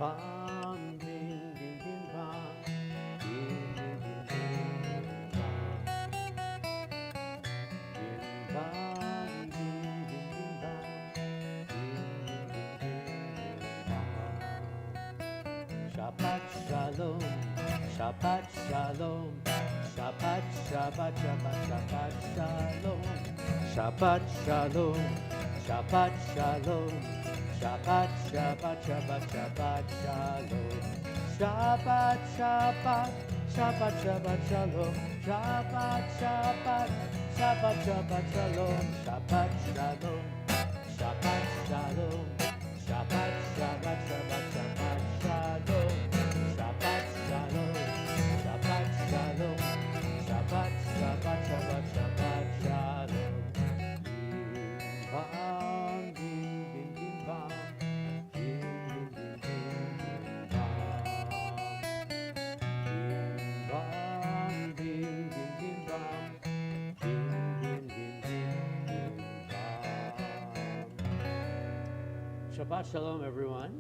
bam, bim, bim, bim, bam, bim, bim, bim, bim, bam, bim, bim, bim, bam, Shabbat Shalom, Shabbat Shalom, Shabbat, Shabbat, Shabbat, Shabbat Shalom, Shabbat Shalom, Shabbat Shalom, Shabbat, Shabbat, Shabbat, Shabbat Shalom, Shabbat, Shabbat, Shabbat, Shabbat Shalom, Shabbat, Shabbat, Shabbat, Shabbat Shalom, Shabbat Shalom, Shabbat Shalom, Shabbat, Shabbat, Shabbat, Shabbat Shalom, Shabbat Shalom, Shabbat Shalom, Shabbat, Shabbat, Shabbat, Shabbat Shalom. Bim, bim, bim, bam, bim, bim, bim, bim, bam, bim, bim, bim, bam, bim, bim, bim, bim, bam. Shabbat Shalom, everyone.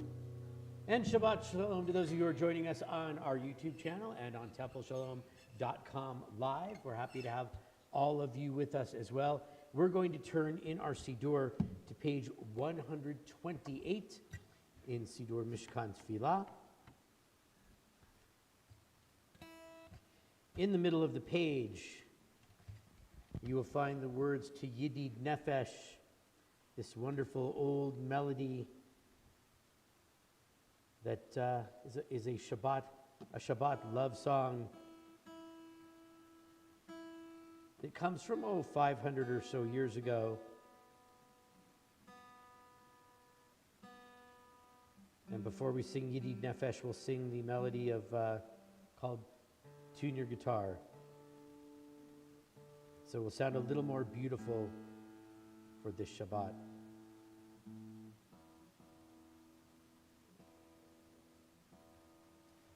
And Shabbat Shalom to those of you who are joining us on our YouTube channel and on TempleShalom.com live. We're happy to have all of you with us as well. We're going to turn in our Siddur to page 128 in Siddur Mishkan Tefillah. In the middle of the page, you will find the words to Yidid Nefesh, this wonderful old melody that is a Shabbat love song that comes from 500 or so years ago. And before we sing Yidid Nefesh, we'll sing the melody of called Tune Your Guitar. So it will sound a little more beautiful for this Shabbat.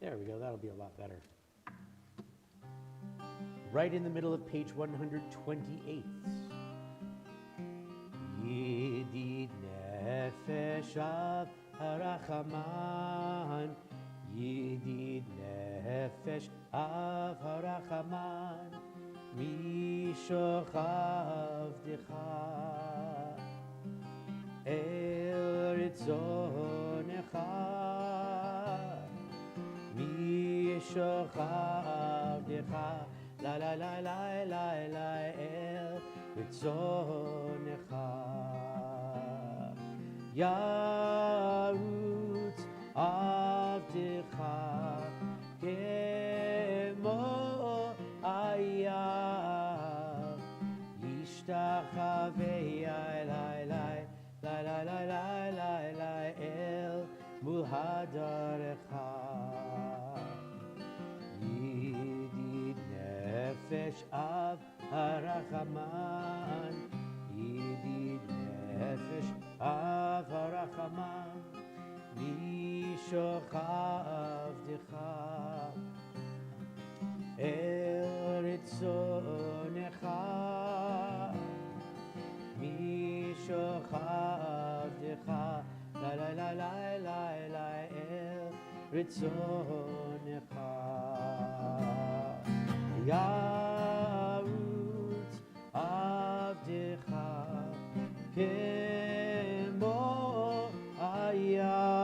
There we go, that'll be a lot better. Right in the middle of page 128. Yidid Nefesh Av Harachaman, Yidid Nefesh Av Harachaman, Mishochav Decha El Ritzonecha, Mishochav Decha, La la la la la la El Ritzonecha, Yarutz Avdecha Kemo Ayav Yishtachavei Lai Lai Lai Lai Lai Lai Lai Lai El Mul Hadarecha, Yidid Nefesh Av Harachaman, Yidid Nefesh Av Harachaman, Mishochav Decha El Ritzonecha, Mishochav Decha, La la la la la la El Ritzonecha, Yarutz Avdecha Kemo Ayav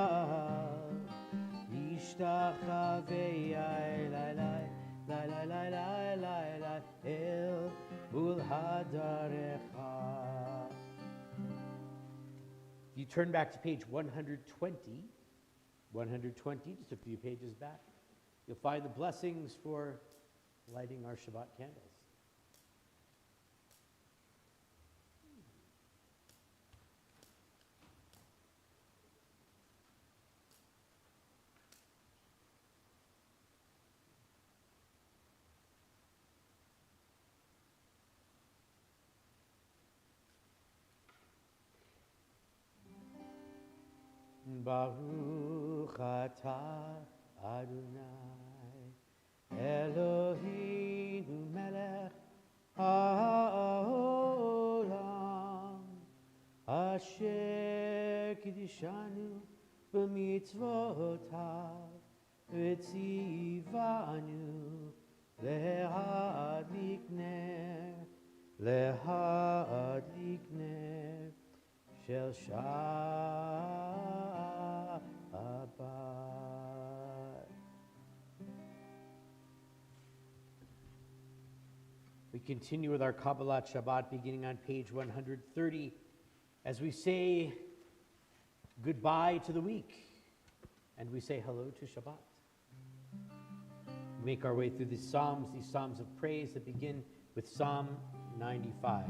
Yishtachavei Lai Lai Lai Lai Lai Lai Lai Lai El Mul Hadarecha. If you turn back to page 120, just a few pages back, you'll find the blessings for lighting our Shabbat candles. Baruch atah Adonai Eloheinu melech haolam asher kiddushanu b'mitzvotav v'tzivanu lehadlik ner shel Shabbat. We continue with our Kabbalat Shabbat beginning on page 130 as we say goodbye to the week and we say hello to Shabbat. We make our way through these psalms of praise that begin with Psalm 95.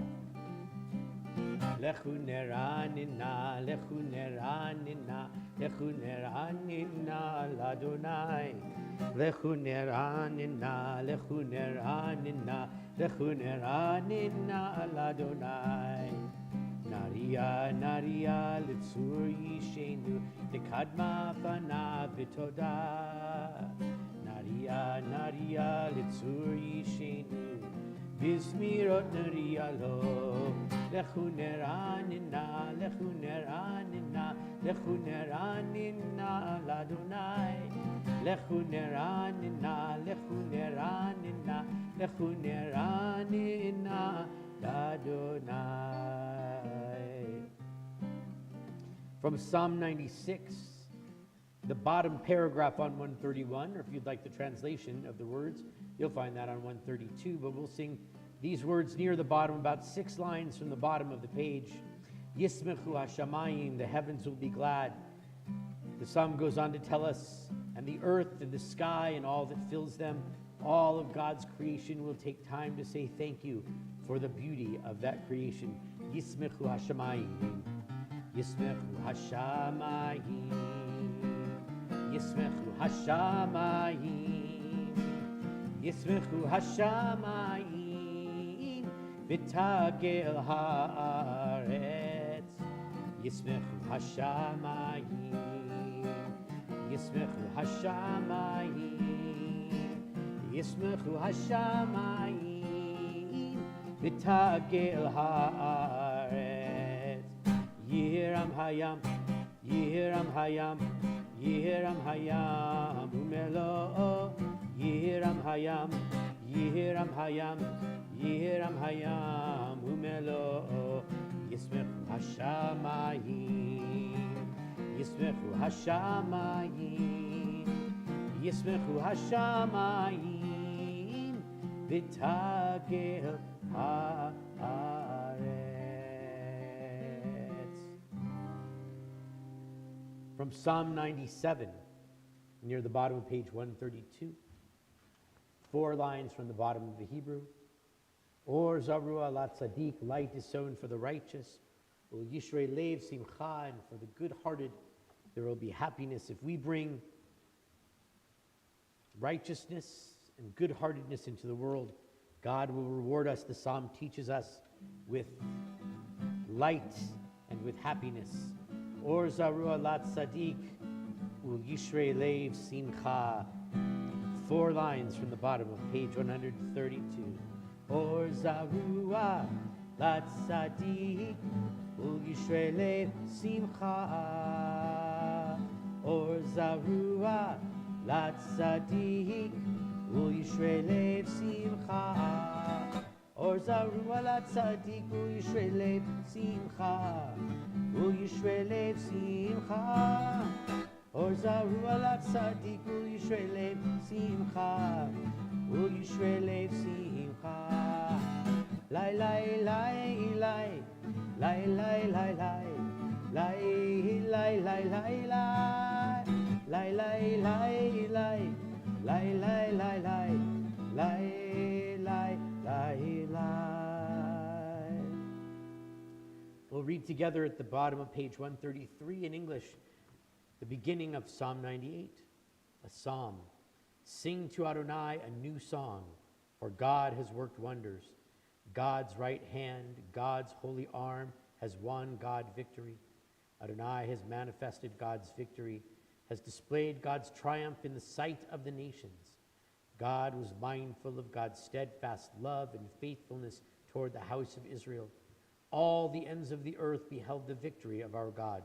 Lechu neranina, lechu neranina, lechu neranina l'Adonai. Lechu neranina, lechu neranina, lechu neranina l'Adonai. Naria, naria, l'tzur yishenu, dekadma fanav v'todah. Naria, naria, l'tzur yishenu, v'zmirot naria lo. Lechu neranina, lechu neranina, lechu neranina l'Adonai. Lechu neranina, lechu neranina, lechu neranina l'Adonai. From Psalm 96, the bottom paragraph on 131, or if you'd like the translation of the words, you'll find that on 132, but we'll sing these words near the bottom, about 6 lines from the bottom of the page. Yismechu hashamayim, the heavens will be glad. The psalm goes on to tell us, and the earth and the sky and all that fills them, all of God's creation will take time to say thank you for the beauty of that creation. Yismechu hashamayim, Yismechu hashamayim, Yismechu hashamayim, Yismechu hashamayim, v'tagel haaretz, Yismechu hashamayim, Yismechu hashamayim, Yismechu hashamayim, v'tagel haaretz. Yiram hayam, Yiram hayam, Yiram hayam, umelo. Yiram hayam, Yiram hayam, Yiram hayam, umelo. Yismechu hashamayim, Yismechu hashamayim, Yismechu hashamayim, v'tagel haaretz. From Psalm 97, near the bottom of page 132, 4 lines from the bottom of the Hebrew. Or zarua la tzaddik, light is sown for the righteous. Ul yishrei lev simcha, and for the good-hearted there will be happiness. If we bring righteousness and good-heartedness into the world, God will reward us, the psalm teaches us, with light and with happiness. Or zarua la tzaddik, ul yishrei lev simcha. 4 lines from the bottom of page 132. Or zarua la tzaddik, ul yishrei lev simcha. Or zarua la tzaddik, ul yishrei lev simcha. Or zarua la tzaddik, ul yishrei lev simcha. Ul yishrei lev simcha. Or zarua la tzaddik, ul yishrei lev simcha. Ul yishrei lev simcha. Lai lai lai lai, lai lai lai lai, lai lai lai lai lai, lai lai lai lai, lai lai lai lai, lai lai lai lai. We'll read together at the bottom of page 133 in English, the beginning of Psalm 98, a psalm. Sing to Adonai a new song, for God has worked wonders. God's right hand, God's holy arm has won God victory. Adonai has manifested God's victory, has displayed God's triumph in the sight of the nations. God was mindful of God's steadfast love and faithfulness toward the house of Israel. All the ends of the earth beheld the victory of our God.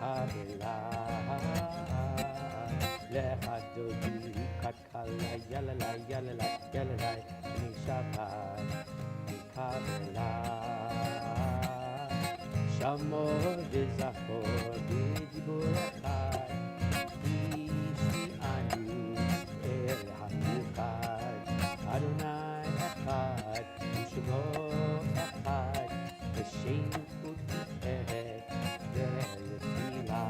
Kabbalat Lechadodi Katkala Yalalai Yalalai Yalalai Shabbat Kabbalat Shamor V'Zachor V'Dibur Echad Ishmi Anu El HaMichad Adonai Echad U'Shemo Echad V'Shem U'Tiferet V'Tefila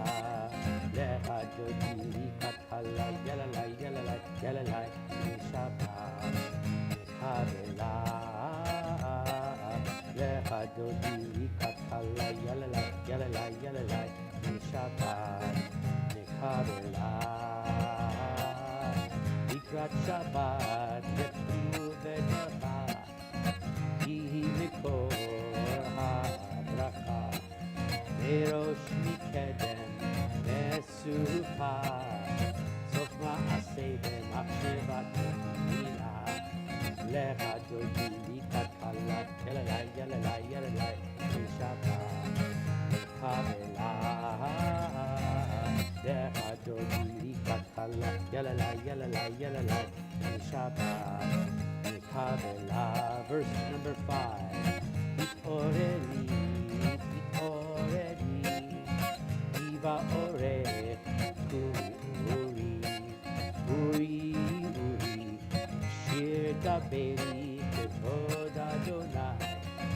Lechadodi Katkala Yalalai Yalalai Yalalai Shabbat Kabbalat Lechadodi Katkala Yalalai Yalalai Yalalai Shabbat Kabbalat Likrat Shabbat Yetru V'Necha Yihi Mikor HaBracha Merosh Mikedem Mesufa Sof Ma'aseh B'Machshevat Tefila Lechadodi Katkala Yalalai Yalalai Yalalai Shabbat Kabbalat Lechadodi Katkala Yalalai Yalalai Yalalai Shabbat Kabbalat. Verse number 5. Oreli, oreli, Iva ore, uri, uri, uri, shir daberi, kevod Adonai,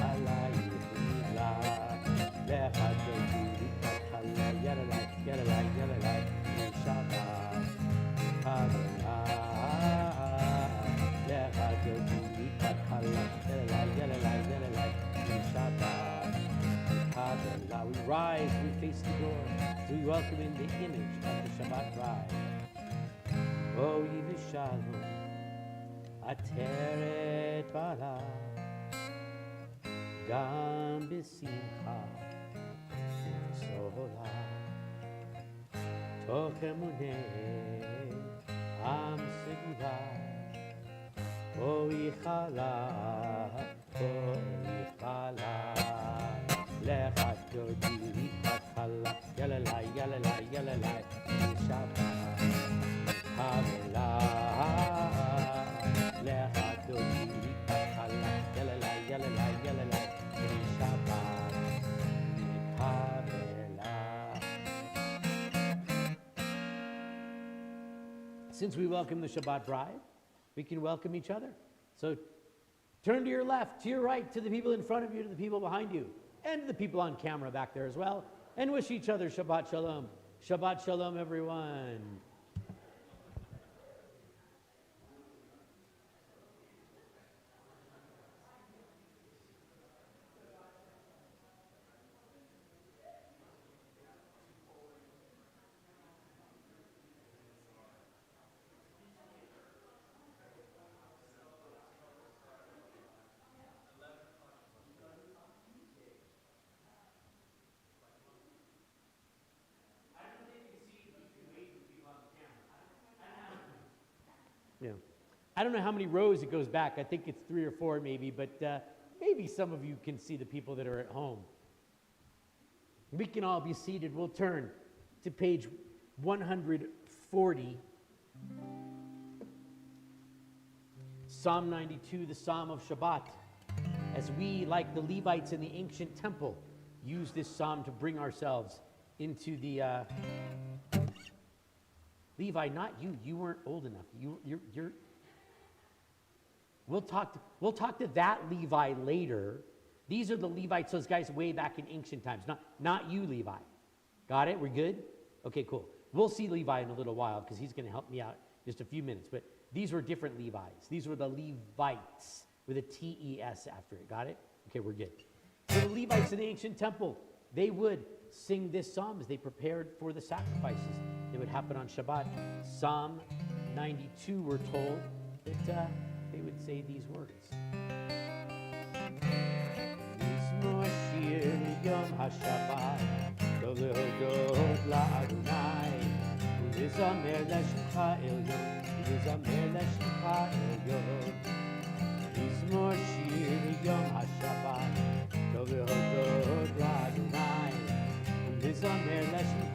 alai chila, lechadodi katkala, yalalai, yalalai, yalalai, Shabbat, Kabbalat, lechadodi katkala, yalalai, yalalai, yalalai, Shabbat, Kabbalat. We rise, we face the door, we welcome in the image of the Shabbat bride. Oh, Yivishalo, Ateret Bala, Gam B'Simcha, Sola, Tochemuneh, Am Segula, Oh, Yichala, Lechadodi Katkala Yalalai Yalalai Yalalai Shabbat Kabbalat Lechadodi Katkala Yalalai Yalalai Yalalai Shabbat Kabbalat. Since we welcome the Shabbat bride, we can welcome each other. So turn to your left, to your right, to the people in front of you, to the people behind you, and to the people on camera back there as well, and wish each other Shabbat Shalom. Shabbat Shalom, everyone. Yeah. I don't know how many rows it goes back. I think it's 3 or 4 maybe, but maybe some of you can see the people that are at home. We can all be seated. We'll turn to page 140. Psalm 92, the Psalm of Shabbat. As we, like the Levites in the ancient temple, use this psalm to bring ourselves into the... Levi, not you. You weren't old enough. You're. We'll talk to that Levi later. These are the Levites, those guys way back in ancient times. Not you, Levi. Got it? We're good? Okay, cool. We'll see Levi in a little while because he's going to help me out just a few minutes. But these were different Levites. These were the Levites with a T-E-S after it. Got it? Okay, we're good. So the Levites in the ancient temple, they would sing this psalm as they prepared for the sacrifices. It would happen on Shabbat. Psalm 92, we're told that they would say these words. Mizmor shir yom haShabbat, tov lehodot la'Adonai, u'lizamer l'shimcha elyon, u'lizamer l'shimcha elyon. Mizmor shir yom haShabbat, tov lehodot la'Adonai, u'lizamer l'shimcha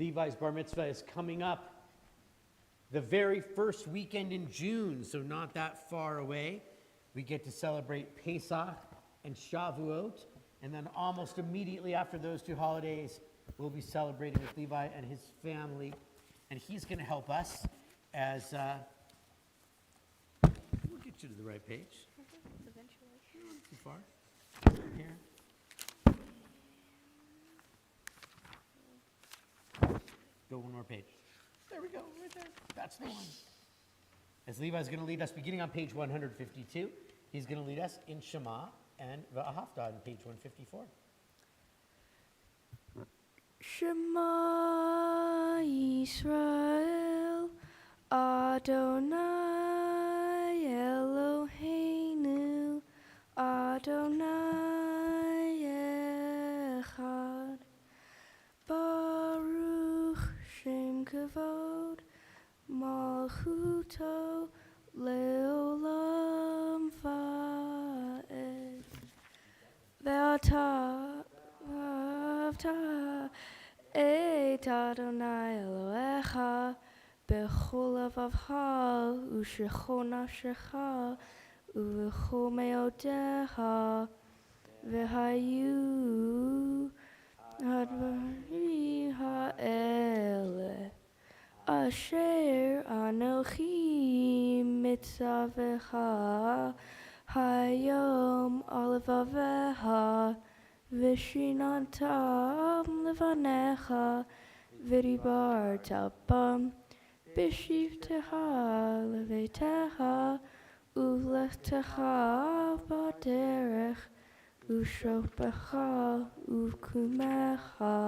Levi's bar mitzvah is coming up the very first weekend in June, so not that far away. We get to celebrate Pesach and Shavuot, and then almost immediately after those two holidays, we'll be celebrating with Levi and his family, and he's going to help us as, we'll get you to the right page. Eventually. Not too far. Here. Go one more page. There we go, right there. That's the one. As Levi's going to lead us, beginning on page 152, he's going to lead us in Shema and V'ahavta on page 154. Shema Yisrael, Adonai Eloheinu, Adonai Echad, Baruch Shem Kavod, Malchuto Leolam Va'ed, Ve'ata V'avta Et Adonai Elohecha B'chol levavcha u'shechol nafshecha u'v'chol me'odecha v'hayu advarim ha'ele asher anochi mitzavecha hayom alevavecha v'shinantam levanecha v'dibarta bam b'shivtecha levetecha u'lechtecha b'derech u'shofbecha u'kumecha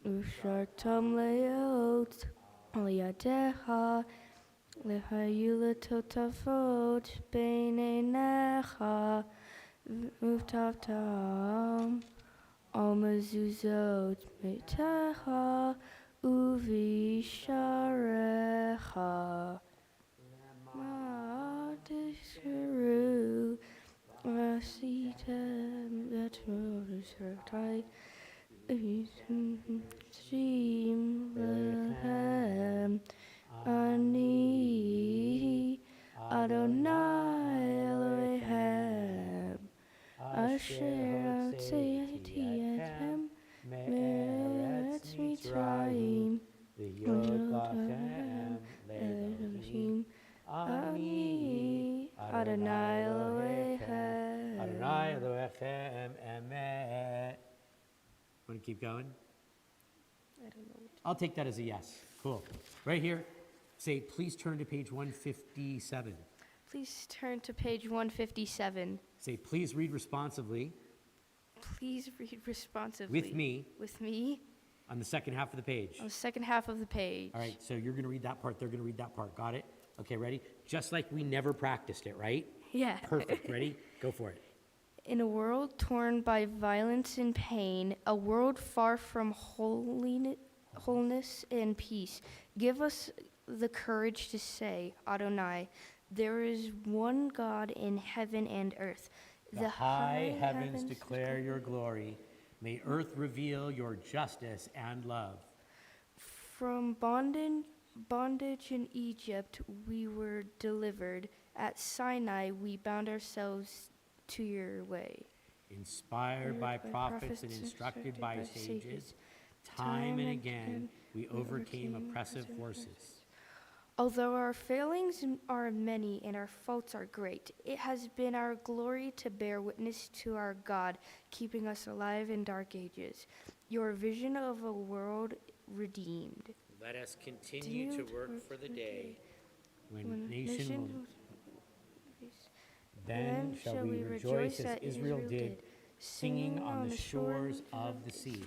u'shartam leot liyadecha lehayu letotafot b'neinecha u'tavtam al mezuzot metecha u'visharecha ma'adisheru v'asitem v'trodusratai Shim lehem ani Adonai Elohem asher tzayiti etem me'eretz Mitzrayim v'yod lachem Elohim ani Adonai Elohechem Adonai Elohechem Emet. Want to keep going? I don't know. I'll take that as a yes. Cool. Right here, say, please turn to page 157. Please turn to page 157. Say, please read responsively. Please read responsively. With me. With me. On the second half of the page. On the second half of the page. All right, so you're going to read that part, they're going to read that part. Got it? Okay, ready? Just like we never practiced it, right? Yeah. Perfect. Ready? Go for it. In a world torn by violence and pain, a world far from wholeness and peace, give us the courage to say, Adonai, there is one God in heaven and earth. The high heavens declare your glory. May earth reveal your justice and love. From bondage in Egypt we were delivered. At Sinai we bound ourselves to your way. Inspired by prophets and instructed by sages, time and again we overcame oppressive forces. Although our failings are many and our faults are great, it has been our glory to bear witness to our God, keeping us alive in dark ages. Your vision of a world redeemed. Let us continue to work for the day when nation will. Then shall we rejoice as Israel did, singing on the shores of the sea.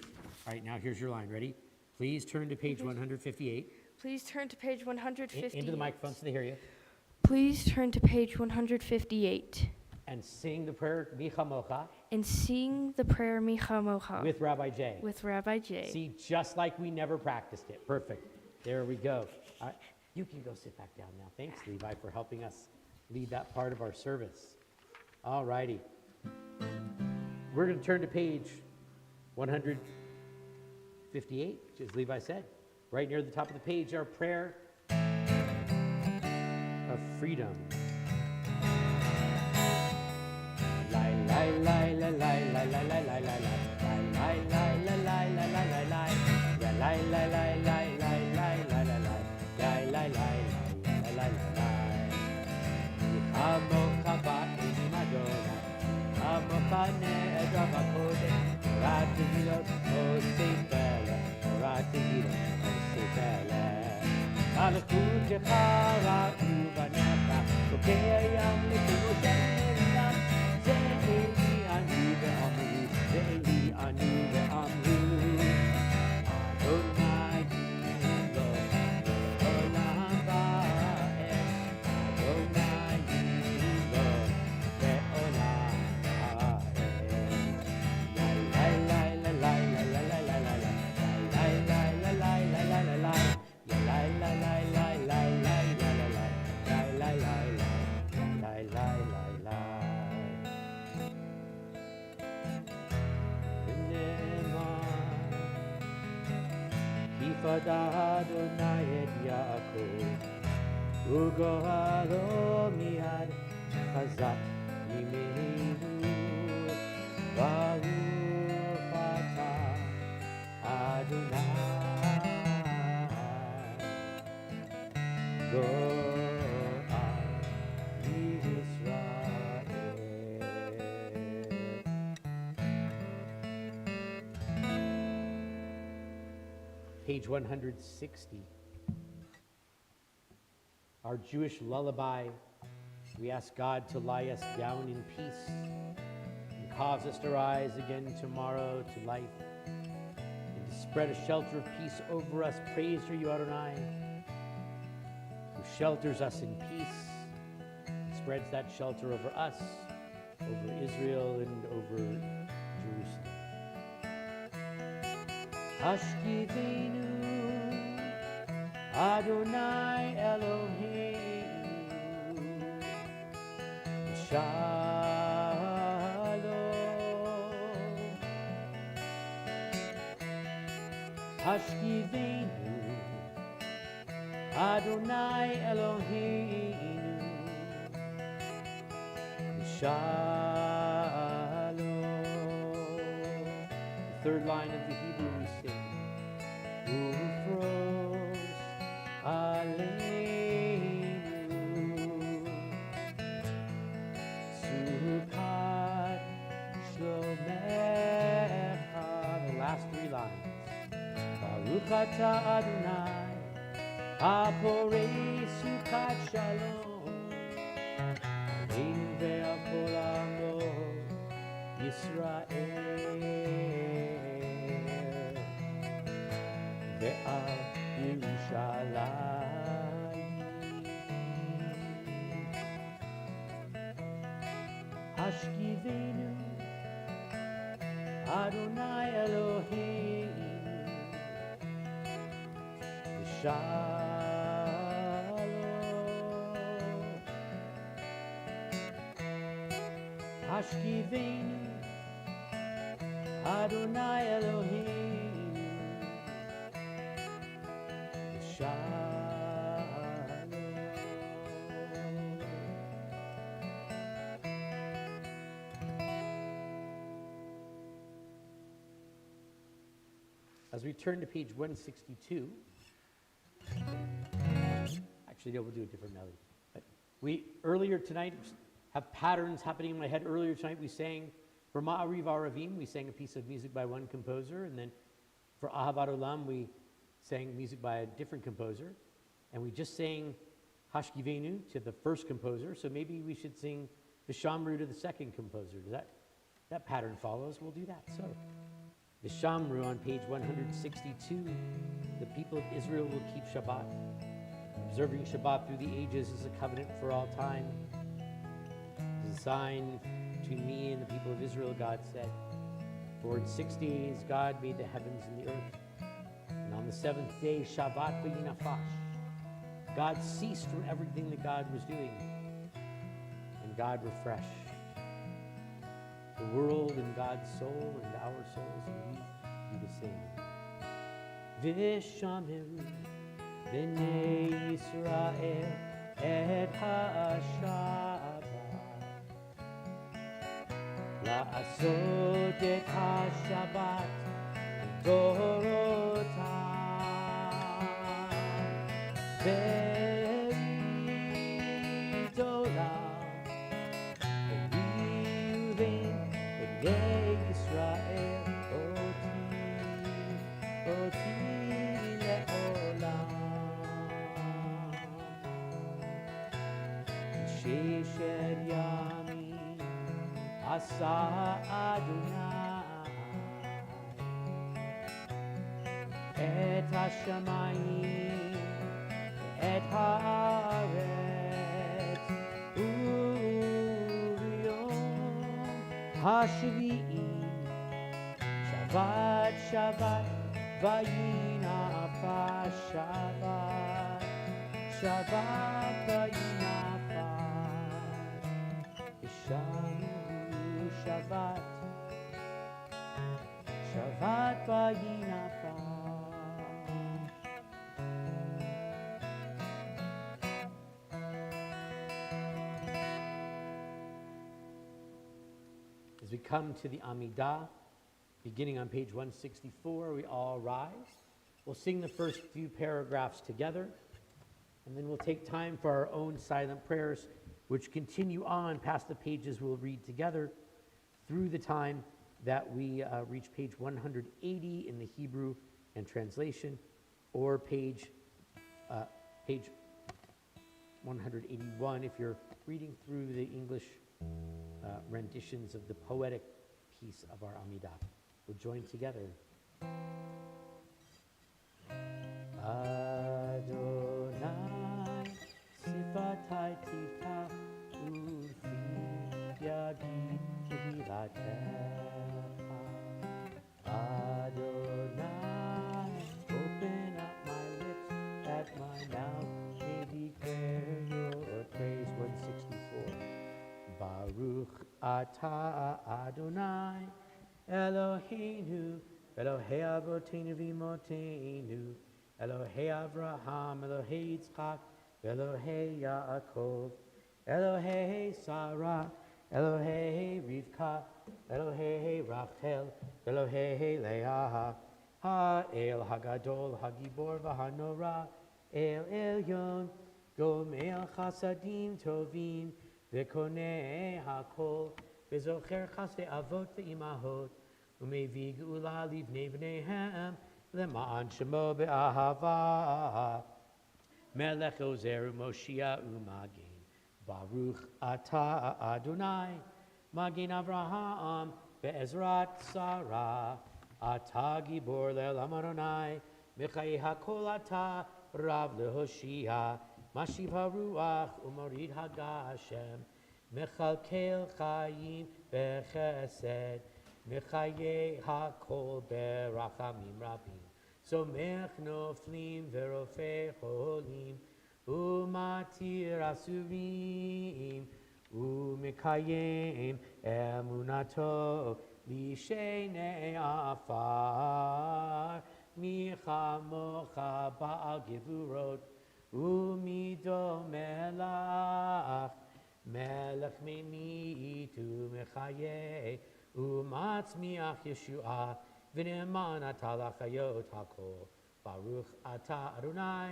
All right, now here's your line. Ready? Please turn to page 158. Please turn to page 158. Into the microphone so they hear you. Please turn to page 158. And sing the prayer Micha Mocha. And sing the prayer Micha Mocha. With Rabbi Jay. With Rabbi Jay. See, just like we never practiced it. Perfect. There we go. All right, you can go sit back down now. Thanks, Levi, for helping us lead that part of our service. All righty. We're going to turn to page 158. 58, which, as Levi said, right near the top of the page, our prayer of freedom. Adonai et Yaakov, ugoralo miad chazak mimenu, baruch atah Adonai, go'al Yisrael. Page 160. Our Jewish lullaby. We ask God to lie us down in peace and cause us to rise again tomorrow to life and to spread a shelter of peace over us. Praise are you, Adonai, who shelters us in peace and spreads that shelter over us, over Israel, and over Jerusalem. Hashkivenu Adonai Eloheinu Shalom. Hashkivenu Adonai Eloheinu Shalom. The third line of the Hebrew we sing. Ufros Aleinu Sukat Shlomecha. The last three lines. Baruch atah Adonai Haporei Sukat Shalom Aleinu ve'al kol amo Yisrael ve'al Yerushalayim. Hashkivenu Adonai Eloheinu Shalom. Hashkivenu Adonai Eloheinu Shalom. As we turn to page 162, actually, no, we'll do a different melody. But we, earlier tonight, have patterns happening in my head. Earlier tonight, we sang, for Ma'ariv Aravim, we sang a piece of music by one composer, and then for Ahavat Olam, we sang music by a different composer, and we just sang Hashkivenu to the first composer, so maybe we should sing Vishamru to the second composer. Does that pattern follows? We'll do that. So, Vishamru on page 162, the people of Israel will keep Shabbat. Observing Shabbat through the ages is a covenant for all time. It is a sign between me and the people of Israel, God said. For in 6 days God made the heavens and the earth. And on the seventh day, Shabbat v'yinafash. God ceased from everything that God was doing. And God refreshed the world and God's soul and our souls, and we do the same. Vishameru B'nei Yisrael et HaShabbat La'asot et HaShabbat Dorotam Berit Olam B'Reuven B'nei Yisrael Oti Le'olam Sheshet Yamim Asa Adonai Et HaShamayim Et HaAretz U'Yom HaShvi'i Shabbat Shabbat Vayinafa Shabbat Shabbat Vayinafa Ishanu Shabbat Shabbat Vayinafa. As we come to the Amidah, beginning on page 164, we all rise. We'll sing the first few paragraphs together, and then we'll take time for our own silent prayers, which continue on past the pages we'll read together through the time that we reach page 180 in the Hebrew and translation, or page 181 if you're reading through the English renditions of the poetic piece of our Amidah. We'll join together. Adonai sifatai tifach ufi yagid tehilatecha. Adonai, open up my lips that my mouth may declare your praise. 164. Baruch atah Adonai Eloheinu, Elohei Avotenu v'Imotenu, Elohei Avraham, Elohei Yitzchak, Elohei Yaakov, Elohei Sarah, Elohei Rivka, Elohei Rachel, Elohei Leah, Ha'el Hagadol, Hagibor v'Hanora, El Elyon, Gomel Chasadim Tovim, V'Konei Hakol, V'Zocher Chasdei Avot v'Imahot, U'Mevi Geula Livnei B'neihem, Le'ma'an Shemo Be'ahava, Melech Ozer U'Moshiach U'Magen, Baruch Atah Adonai, Magen Avraham, Be'ezrat Sarah, Atah Gibor Le'olam Adonai, Mechai HaKol Atah, Rav Lehoshia, Mashiv HaRuach U'Morid HaGashem, Mechalkel Chayim Bechesed, Mechaye HaKol Berachamim Rabim, Somech Noflim Verofei Cholim, U'Matir Asurim, U'Mekayim Emunato Lishenei Afar, Michamocha Ba'al Gevurot, U'Mido Melach, Melech Meimitu Mechaye, U'Matzmiach Yeshua, V'ne'eman Atah Lachayot HaKol, Baruch Atah Adonai,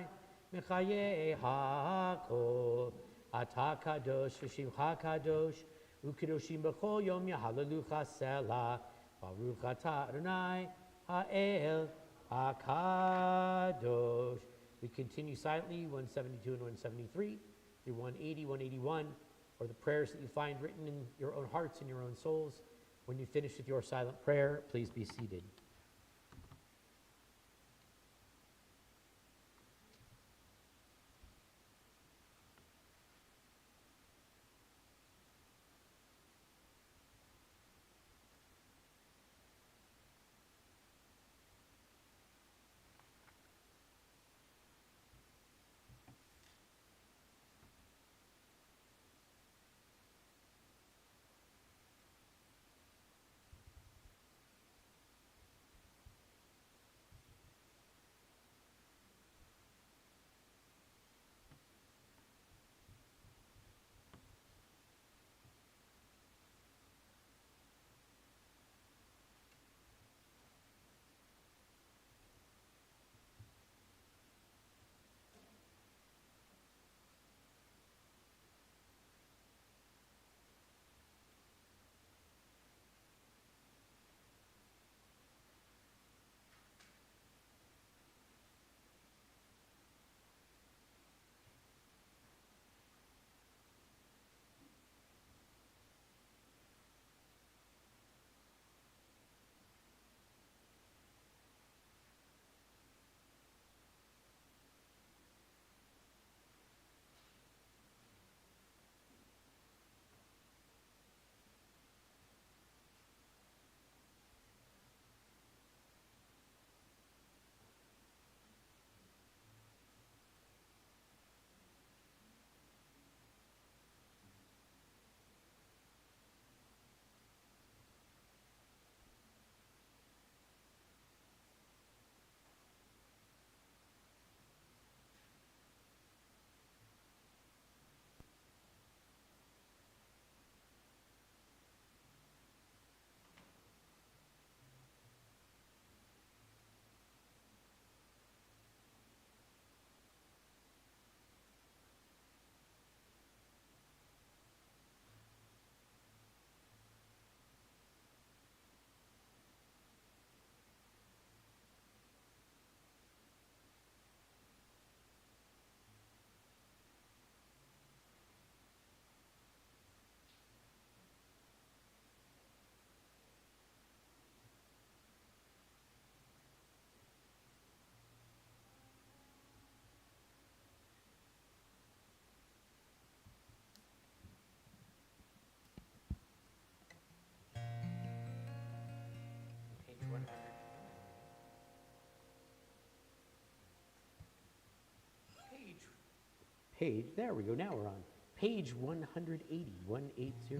Mechaye HaKol, Atah Kadosh V'Shimcha Kadosh, U'Kedoshim B'chol Yom Yahalalucha Selah, Baruch Atah Adonai, Ha'el HaKadosh. We continue silently, 172 and 173, through 180, 181, or the prayers that you find written in your own hearts and your own souls. When you finish with your silent prayer, please be seated. page, there we go, now we're on page 180, 180,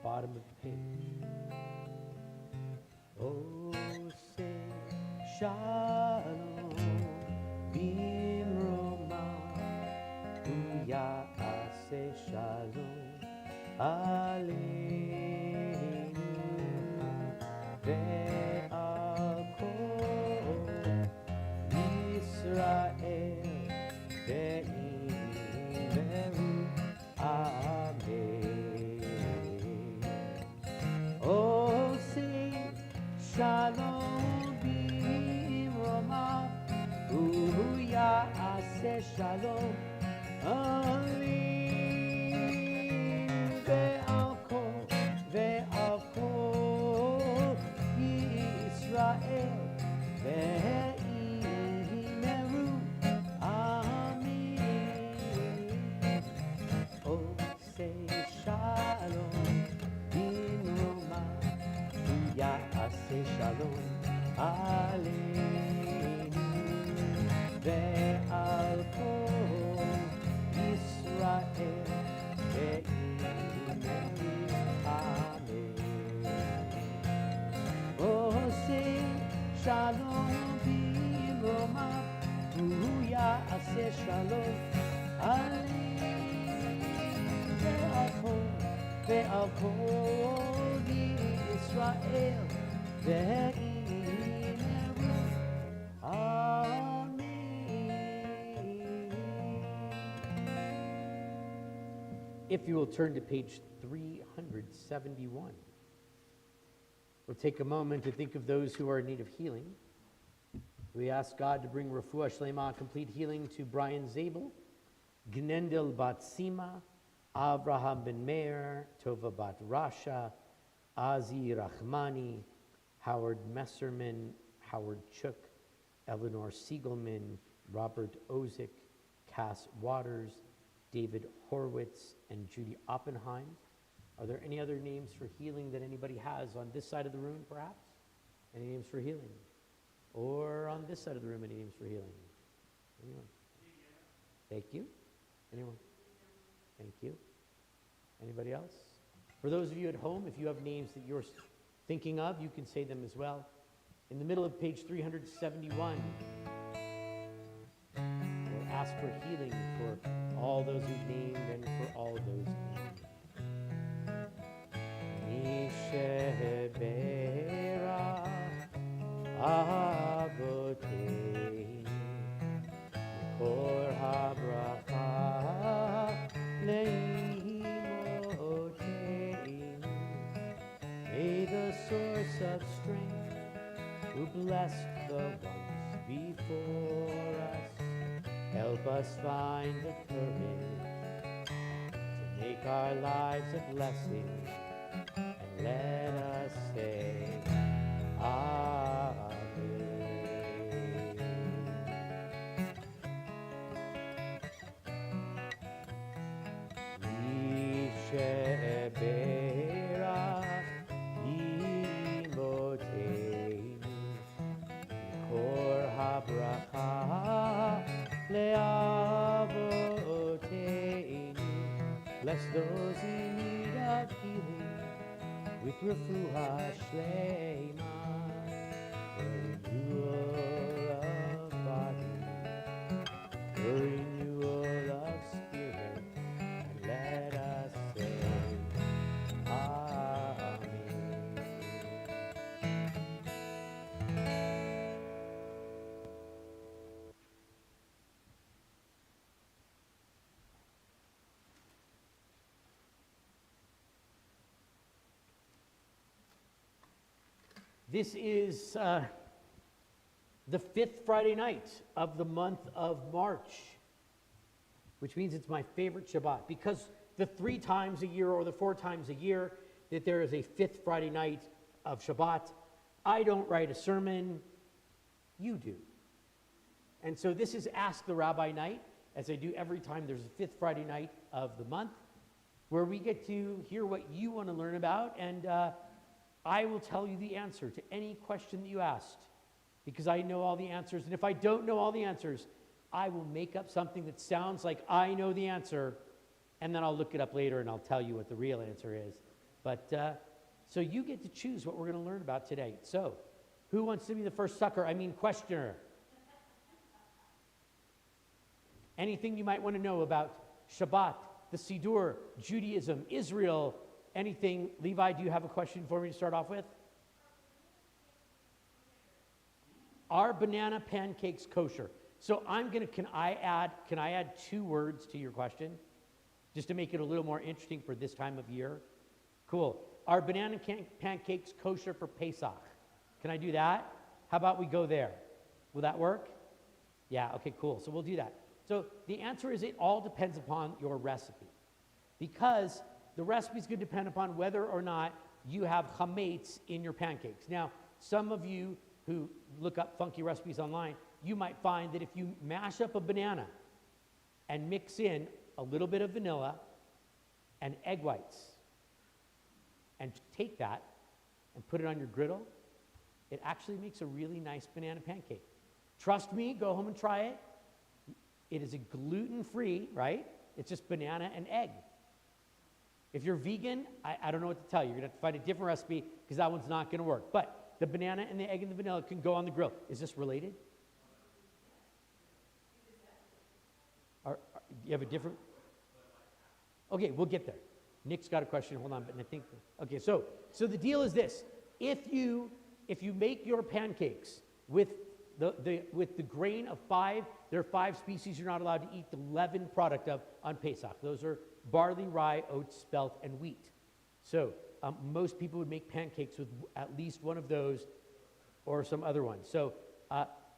bottom of the page. Oh, say shalom, bimroma, uyase shalom, aleinu, ve'al kol Yisrael, ve'imeru, amen. Oh, say shalom bimroma, uyase shalom, aleinu, ve'al kol Yisrael, ve'imeru, amen. Oh, say shalom bimroma, uyase shalom, aleinu, ve'al kol Yisrael, ve'imeru, amen. Oh, say shalom bimroma, uyase shalom, aleinu, ve'al kol Yisrael, ve'imeru, amen. If you will turn to page 371, we'll take a moment to think of those who are in need of healing. We ask God to bring refuah shlema, complete healing, to Brian Zabel, Gnendel bat Sima, Abraham ben Meir, Tova bat Rasha, Azi Rahmani, Howard Messerman, Howard Chook, Eleanor Siegelman, Robert Ozick, Cass Waters, David Horwitz, and Judy Oppenheim. Are there any other names for healing that anybody has on this side of the room, perhaps? Any names for healing? Or on this side of the room, any names for healing? Anyone? Thank you. Anyone? Thank you. Anybody else? For those of you at home, if you have names that you're thinking of, you can say them as well. In the middle of page 371, we'll ask for healing for all those we've named and for all those named. Nishebera Avotei Kor habracha leimotei. May the source of strength, who blessed the ones before us, help us find the courage to make our lives a blessing, and let us say Amen. Yisheberach imoteinu, kor habracha leavoteinu. Bless those in need of healing with refuah shlema, for renewal of body, for renewal of spirit, and let us say Amen. This is the fifth Friday night of the month of March, which means it's my favorite Shabbat, because the 3 times a year or the 4 times a year that there is a fifth Friday night of Shabbat, I don't write a sermon, you do. And so this is Ask the Rabbi night, as I do every time there's a fifth Friday night of the month, where we get to hear what you want to learn about, and I will tell you the answer to any question that you asked, because I know all the answers. And if I don't know all the answers, I will make up something that sounds like I know the answer, and then I'll look it up later and I'll tell you what the real answer is. But so you get to choose what we're going to learn about today. So who wants to be the first questioner? Anything you might want to know about Shabbat, the Siddur, Judaism, Israel, anything. Levi, do you have a question for me to start off with? Are banana pancakes kosher? So can I add 2 words to your question? Just to make it a little more interesting for this time of year? Cool. Are banana pancakes kosher for Pesach? Can I do that? How about we go there? Will that work? Yeah, okay, cool. So we'll do that. So the answer is it all depends upon your recipe. Because the recipe is going to depend upon whether or not you have chametz in your pancakes. Now, some of you who look up funky recipes online, you might find that if you mash up a banana and mix in a little bit of vanilla and egg whites and take that and put it on your griddle, it actually makes a really nice banana pancake. Trust me, go home and try it. It is a gluten-free, right? It's just banana and egg. If you're vegan, I don't know what to tell you. You're going to have to find a different recipe because that one's not going to work. But the banana and the egg and the vanilla can go on the grill. Is this related? You have a different? Okay, we'll get there. Nick's got a question. Hold on, but I think. Okay, so the deal is this: if you make your pancakes with the grain of 5, there are 5 species you're not allowed to eat the leaven product of on Pesach. Those are barley, rye, oats, spelt, and wheat. So most people would make pancakes with at least one of those or some other one. So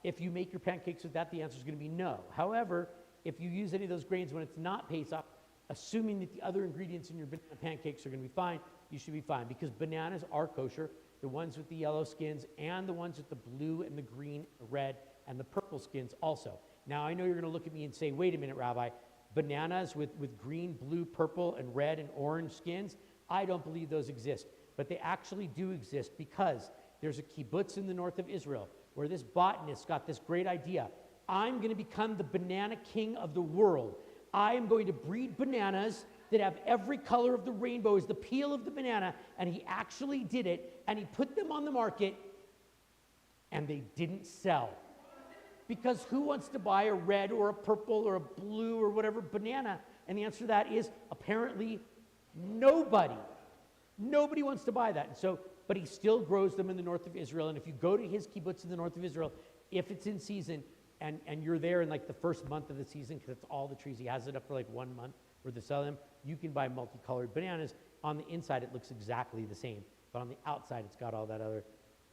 if you make your pancakes with that, the answer is going to be no. However, if you use any of those grains when it's not Pesach, assuming that the other ingredients in your banana pancakes are going to be fine, you should be fine, because bananas are kosher, the ones with the yellow skins and the ones with the blue and the green, red, and the purple skins also. Now, I know you're going to look at me and say, wait a minute, Rabbi, bananas with green, blue, purple, and red and orange skins, I don't believe those exist. But they actually do exist because there's a kibbutz in the north of Israel where this botanist got this great idea. I'm going to become the banana king of the world. I am going to breed bananas that have every color of the rainbow as the peel of the banana, and he actually did it, and he put them on the market, and they didn't sell. Because who wants to buy a red or a purple or a blue or whatever banana? And the answer to that is apparently nobody. Nobody wants to buy that. And so, but he still grows them in the north of Israel, and if you go to his kibbutz in the north of Israel, if it's in season, and you're there in like the first month of the season, because it's all the trees, he has it up for like 1 month where they sell them, you can buy multicolored bananas. On the inside, it looks exactly the same, but on the outside, it's got all that other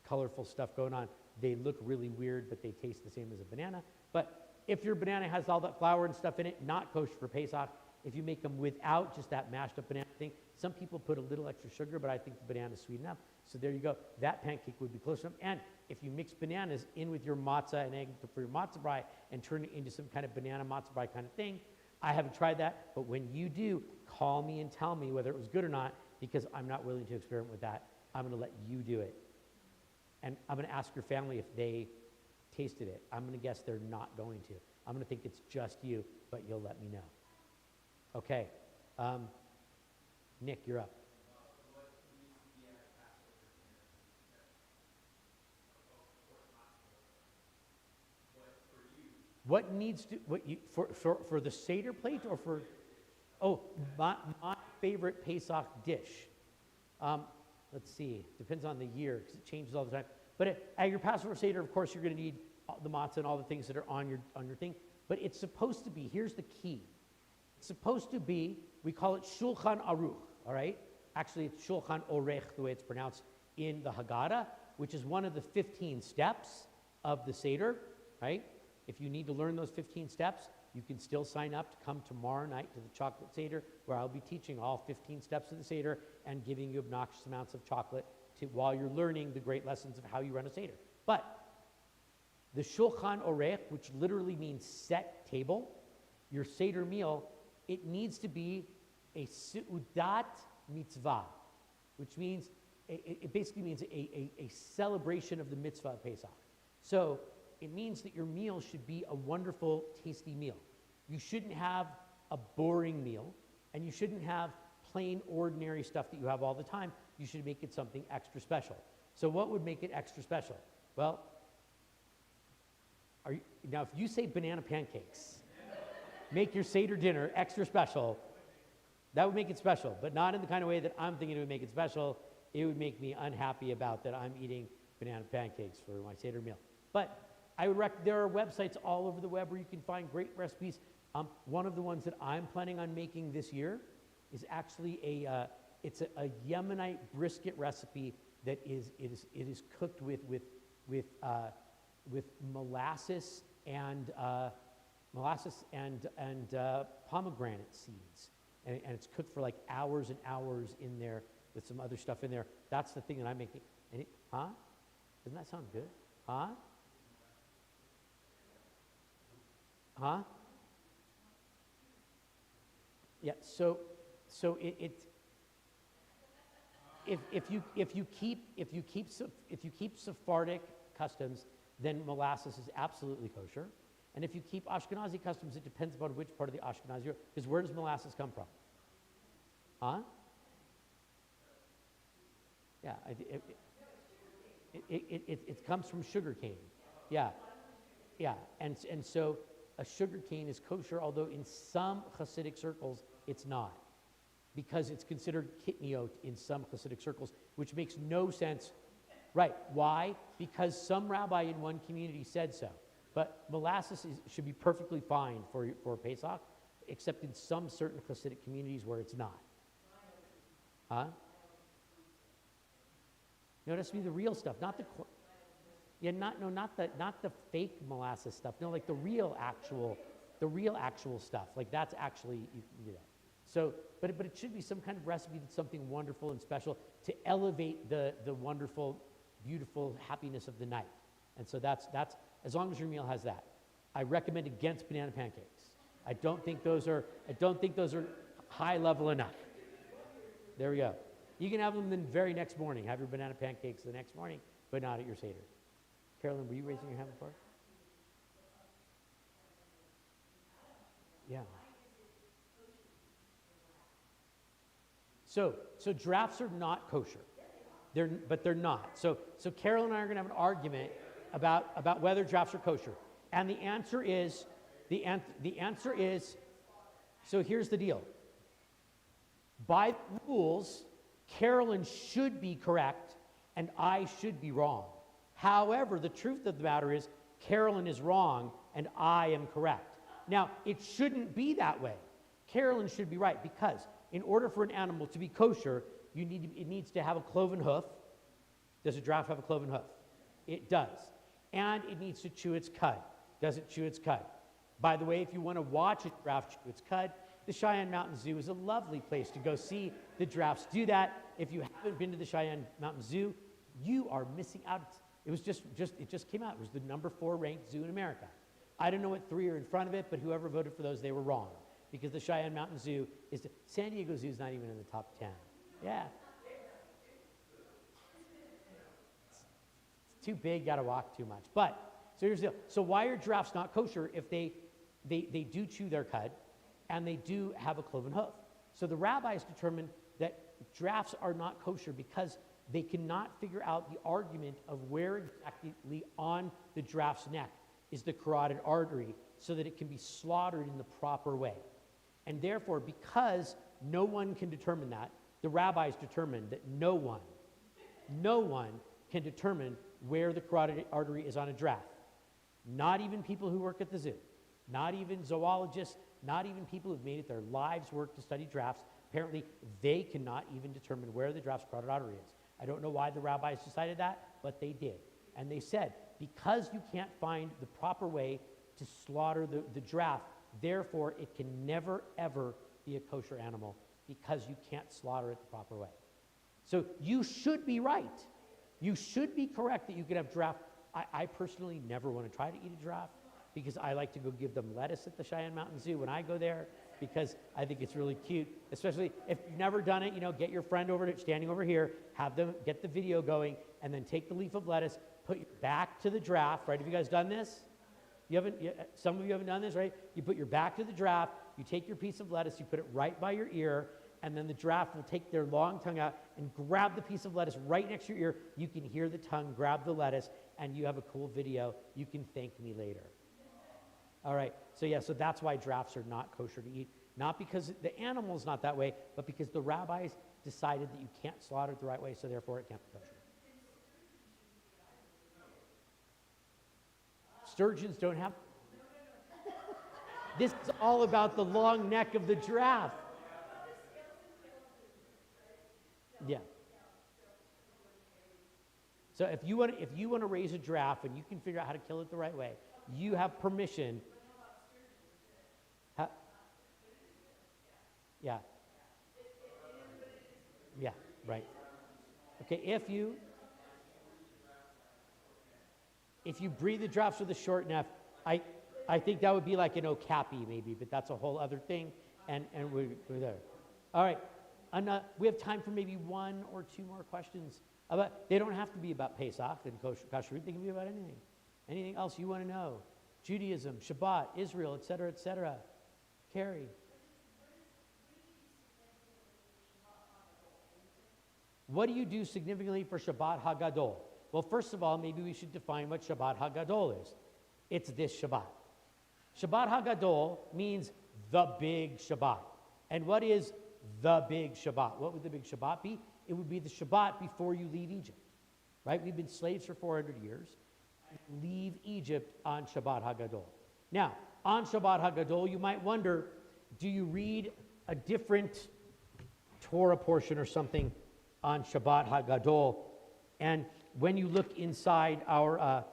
colorful stuff going on. They look really weird, but they taste the same as a banana. But if your banana has all that flour and stuff in it, not kosher for Pesach. If you make them without just that mashed up banana thing, some people put a little extra sugar, but I think the banana is sweet enough. So there you go. That pancake would be close enough. And if you mix bananas in with your matzah and egg for your matzah brie and turn it into some kind of banana matzah brie kind of thing, I haven't tried that, but when you do, call me and tell me whether it was good or not, because I'm not willing to experiment with that. I'm going to let you do it. And I'm going to ask your family if they tasted it. I'm going to guess they're not going to. I'm going to think it's just you, but you'll let me know. Okay. Nick, you're up. What needs to, for the Seder plate or for, my favorite Pesach dish. Let's see, depends on the year because it changes all the time. But at your Passover Seder, of course, you're going to need the matzah and all the things that are on your thing. But it's supposed to be, here's the key. It's supposed to be, we call it Shulchan Aruch, all right? Actually, it's Shulchan Orech, the way it's pronounced in the Haggadah, which is one of the 15 steps of the Seder, right? If you need to learn those 15 steps, you can still sign up to come tomorrow night to the Chocolate Seder, where I'll be teaching all 15 steps of the Seder and giving you obnoxious amounts of chocolate while you're learning the great lessons of how you run a Seder. But the Shulchan Orech, which literally means set table, your Seder meal, it needs to be a Seudat Mitzvah, which means, it basically means a celebration of the mitzvah of Pesach. So it means that your meal should be a wonderful, tasty meal. You shouldn't have a boring meal, and you shouldn't have plain, ordinary stuff that you have all the time. You should make it something extra special. So what would make it extra special? Well, now if you say banana pancakes, make your Seder dinner extra special, that would make it special, but not in the kind of way that I'm thinking it would make it special. It would make me unhappy about that I'm eating banana pancakes for my Seder meal. But I would there are websites all over the web where you can find great recipes. One of the ones that I'm planning on making this year is actually it's a Yemenite brisket recipe that it is cooked with molasses and pomegranate seeds, and it's cooked for like hours and hours in there with some other stuff in there. That's the thing that I'm making. And doesn't that sound good? Yeah. So if you keep Sephardic customs, then molasses is absolutely kosher. And if you keep Ashkenazi customs, it depends upon which part of the Ashkenazi you're, because where does molasses come from? Yeah, it comes from sugar cane. Yeah, and so a sugar cane is kosher, although in some Hasidic circles it's not, because it's considered kitniot in some Hasidic circles, which makes no sense. Right? Why? Because some rabbi in one community said so. But molasses should be perfectly fine for Pesach, except in some certain Hasidic communities where it's not. No, it has to be the real stuff, not the not the fake molasses stuff. No, like the real actual stuff. Like that's actually you can do that. So, but it should be some kind of recipe that's something wonderful and special to elevate the wonderful, beautiful happiness of the night. And so that's as long as your meal has that. I recommend against banana pancakes. I don't think those are high level enough. There we go. You can have them the very next morning. Have your banana pancakes the next morning, but not at your Seder. Carolyn, were you raising your hand before? Yeah. So drafts are not kosher. They're not. So Carolyn and I are going to have an argument about whether drafts are kosher. And the answer is, so here's the deal. By the rules, Carolyn should be correct and I should be wrong. However, the truth of the matter is Carolyn is wrong and I am correct. Now, it shouldn't be that way. Carolyn should be right, because in order for an animal to be kosher, it needs to have a cloven hoof. Does a giraffe have a cloven hoof? It does. And it needs to chew its cud. Does it chew its cud? By the way, if you want to watch a giraffe chew its cud, the Cheyenne Mountain Zoo is a lovely place to go see the giraffes do that. If you haven't been to the Cheyenne Mountain Zoo, you are missing out. It just came out. It was the number 4 ranked zoo in America. I don't know what 3 are in front of it, but whoever voted for those, they were wrong. Because the Cheyenne Mountain Zoo San Diego Zoo is not even in the top 10. Yeah. It's too big, got to walk too much. But, so here's the deal. So why are giraffes not kosher if they do chew their cud and they do have a cloven hoof? So the rabbis determined that giraffes are not kosher because they cannot figure out the argument of where exactly on the giraffe's neck is the carotid artery so that it can be slaughtered in the proper way. And therefore, because no one can determine that, the rabbis determined that no one can determine where the carotid artery is on a giraffe. Not even people who work at the zoo, not even zoologists, not even people who've made it their lives work to study giraffes. Apparently, they cannot even determine where the giraffe's carotid artery is. I don't know why the rabbis decided that, but they did. And they said, because you can't find the proper way to slaughter the giraffe, therefore it can never, ever be a kosher animal because you can't slaughter it the proper way. So you should be right. You should be correct that you could have giraffe. I personally never want to try to eat a giraffe because I like to go give them lettuce at the Cheyenne Mountain Zoo when I go there because I think it's really cute, especially if you've never done it, get your friend standing over here, have them get the video going, and then take the leaf of lettuce, put your back to the draft, right? Have you guys done this? You haven't, some of you haven't done this, right? You put your back to the draft, you take your piece of lettuce, you put it right by your ear, and then the draft will take their long tongue out and grab the piece of lettuce right next to your ear. You can hear the tongue grab the lettuce, and you have a cool video. You can thank me later. All right, so yeah, so that's why drafts are not kosher to eat. Not because the animal's not that way, but because the rabbis decided that you can't slaughter it the right way, so therefore it can't be kosher. Sturgeons don't have... This is all about the long neck of the giraffe. Yeah. So if you want to raise a giraffe and you can figure out how to kill it the right way, you have permission. Yeah. Yeah, right. Okay, if you breed the giraffes with a short neck, I think that would be like an okapi maybe, but that's a whole other thing, and we're there. All right, we have time for maybe one or two more questions. They don't have to be about Pesach and Kashrut. They can be about anything. Anything else you want to know? Judaism, Shabbat, Israel, etc., etc. Carrie. What do you do significantly for Shabbat HaGadol? Well, first of all, maybe we should define what Shabbat HaGadol is. It's this Shabbat. Shabbat HaGadol means the big Shabbat. And what is the big Shabbat? What would the big Shabbat be? It would be the Shabbat before you leave Egypt, right? We've been slaves for 400 years. Leave Egypt on Shabbat HaGadol. Now, on Shabbat HaGadol, you might wonder, do you read a different Torah portion or something on Shabbat HaGadol? And when you look inside our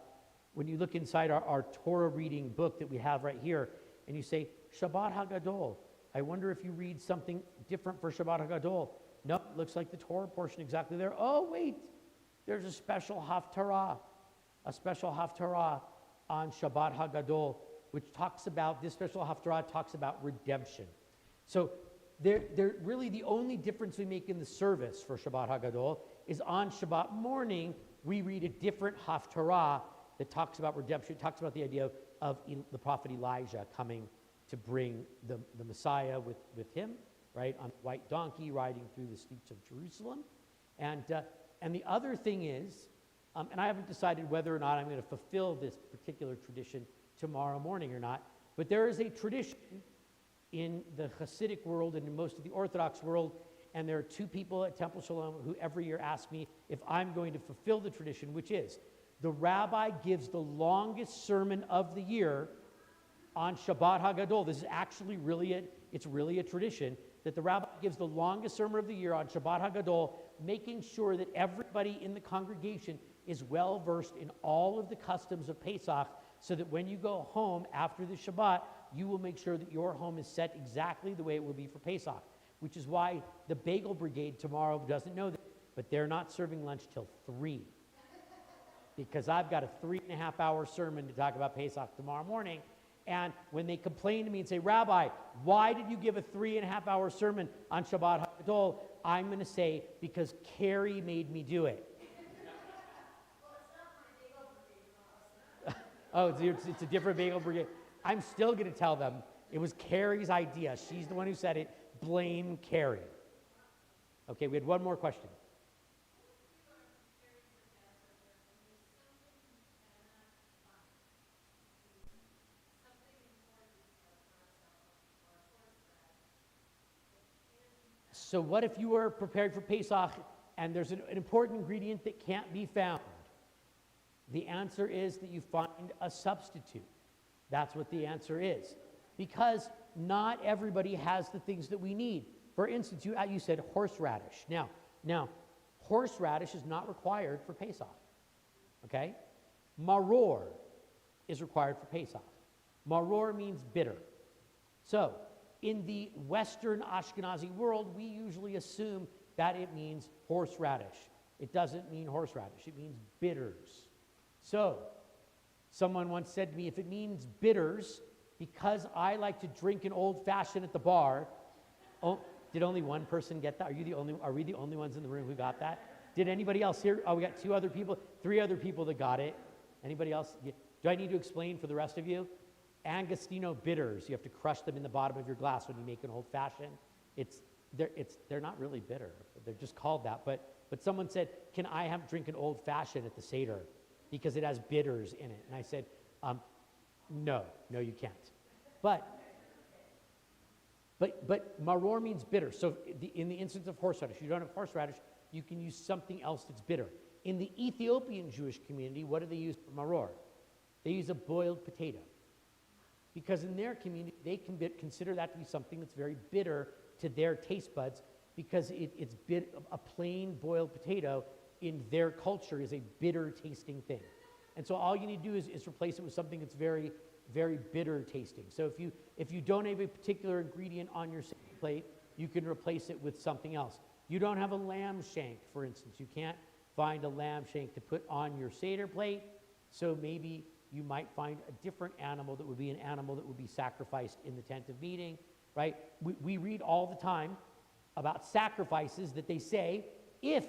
Torah reading book that we have right here, and you say, Shabbat HaGadol, I wonder if you read something different for Shabbat HaGadol. No, it looks like the Torah portion exactly there. Oh, wait, there's a special haftarah on Shabbat HaGadol, which talks about, this special haftarah talks about redemption. So they're really the only difference we make in the service for Shabbat HaGadol is on Shabbat morning, we read a different haftarah that talks about redemption. It talks about the idea of the prophet Elijah coming to bring the Messiah with him, right, on a white donkey riding through the streets of Jerusalem. And the other thing is, and I haven't decided whether or not I'm going to fulfill this particular tradition tomorrow morning or not, but there is a tradition in the Hasidic world and in most of the Orthodox world, and there are two people at Temple Shalom who every year ask me if I'm going to fulfill the tradition, which is the rabbi gives the longest sermon of the year on Shabbat HaGadol. This is actually really a tradition that the rabbi gives the longest sermon of the year on Shabbat HaGadol, making sure that everybody in the congregation is well versed in all of the customs of Pesach, so that when you go home after the Shabbat, you will make sure that your home is set exactly the way it will be for Pesach, which is why the Bagel Brigade tomorrow doesn't know that, but they're not serving lunch till 3, because I've got a 3.5-hour sermon to talk about Pesach tomorrow morning. And when they complain to me and say, Rabbi, why did you give a 3.5-hour sermon on Shabbat HaGadol? I'm going to say, because Carrie made me do it. Oh, it's a different Bagel Brigade. I'm still going to tell them it was Carrie's idea. She's the one who said it. Blame Carrie. Okay, we had one more question. So what if you were prepared for Pesach and there's an important ingredient that can't be found? The answer is that you find a substitute. That's what the answer is. Because not everybody has the things that we need. For instance, you said horseradish. Now, horseradish is not required for Pesach. Okay? Maror is required for Pesach. Maror means bitter. So, in the Western Ashkenazi world, we usually assume that it means horseradish. It doesn't mean horseradish. It means bitters. So, someone once said to me, if it means bitters, because I like to drink an old-fashioned at the bar, oh, did only one person get that? Are we the only ones in the room who got that? Did anybody else hear? Oh, we got 2 other people, 3 other people that got it. Anybody else? Do I need to explain for the rest of you? Angostino bitters. You have to crush them in the bottom of your glass when you make an old fashioned. They're not really bitter. They're just called that. But someone said, can I drink an old fashioned at the Seder because it has bitters in it? And I said, no, you can't. But maror means bitter. So in the instance of horseradish, you don't have horseradish, you can use something else that's bitter. In the Ethiopian Jewish community, what do they use for maror? They use a boiled potato. Because in their community, they consider that to be something that's very bitter to their taste buds, because a plain boiled potato in their culture is a bitter tasting thing. And so all you need to do is replace it with something that's very, very bitter tasting. So if you don't have a particular ingredient on your plate, you can replace it with something else. You don't have a lamb shank, for instance. You can't find a lamb shank to put on your Seder plate, so maybe you might find a different animal that would be an animal that would be sacrificed in the tent of meeting, right? We read all the time about sacrifices that they say, if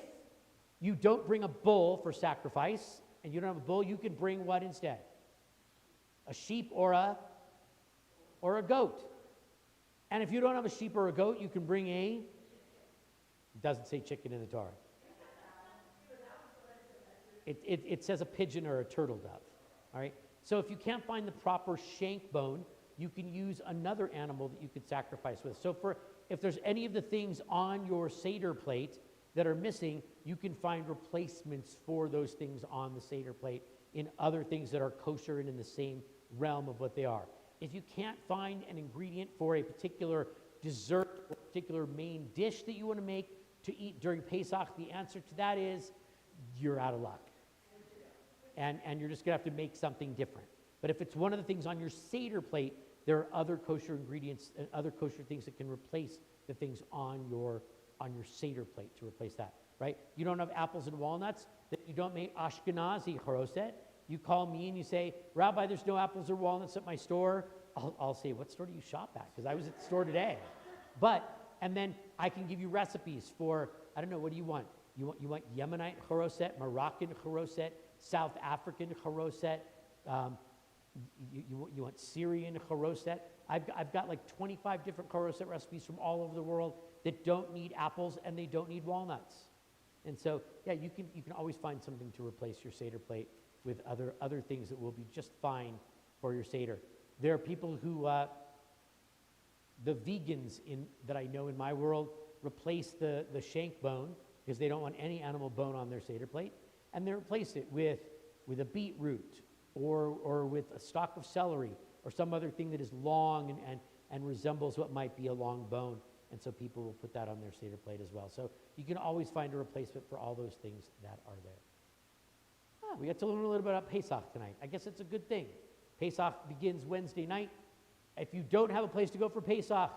you don't bring a bull for sacrifice, and you don't have a bull, you can bring what instead? A sheep or a goat. And if you don't have a sheep or a goat, you can bring it doesn't say chicken in the Torah. It says a pigeon or a turtle dove. All right. So if you can't find the proper shank bone, you can use another animal that you could sacrifice with. So if there's any of the things on your Seder plate that are missing, you can find replacements for those things on the Seder plate in other things that are kosher and in the same realm of what they are. If you can't find an ingredient for a particular dessert or particular main dish that you want to make to eat during Pesach, the answer to that is you're out of luck. And you're just going to have to make something different. But if it's one of the things on your Seder plate, there are other kosher ingredients and other kosher things that can replace the things on your Seder plate to replace that, right? You don't have apples and walnuts, that you don't make Ashkenazi charoset. You call me and you say, Rabbi, there's no apples or walnuts at my store. I'll say, what store do you shop at? Because I was at the store today. And then I can give you recipes for, I don't know, what do you want? You want Yemenite charoset, Moroccan charoset, South African charoset, you want Syrian charoset. I've got like 25 different charoset recipes from all over the world that don't need apples and they don't need walnuts. And so, yeah, you can always find something to replace your Seder plate with other things that will be just fine for your Seder. There are people who, the vegans that I know in my world, replace the shank bone because they don't want any animal bone on their Seder plate, and they replace it with a beetroot or with a stalk of celery or some other thing that is long and resembles what might be a long bone. And so people will put that on their Seder plate as well. So you can always find a replacement for all those things that are there. We got to learn a little bit about Pesach tonight. I guess it's a good thing. Pesach begins Wednesday night. If you don't have a place to go for Pesach,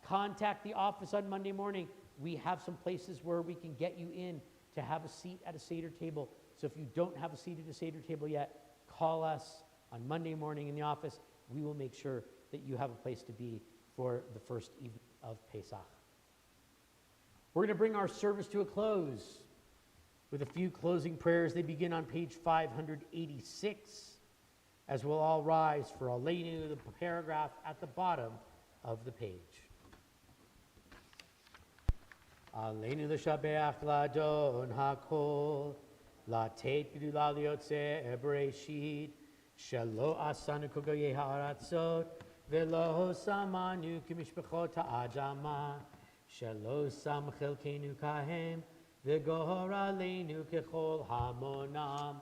contact the office on Monday morning. We have some places where we can get you in to have a seat at a Seder table. So if you don't have a seat at a Seder table yet, call us on Monday morning in the office. We will make sure that you have a place to be for the first evening of Pesach. We're going to bring our service to a close with a few closing prayers. They begin on page 586, as we'll all rise for Aleinu, the paragraph at the bottom of the page. Aleinu l'shabeach l'adon hakol, la'tet g'dula liyotzeh bereshit, shelo asanu kogoyei ha'aratzot, velo samanu k'mishpachot ha'adama, shelo sam chelkenu kahem, v'gohor aleinu kechol hamonam,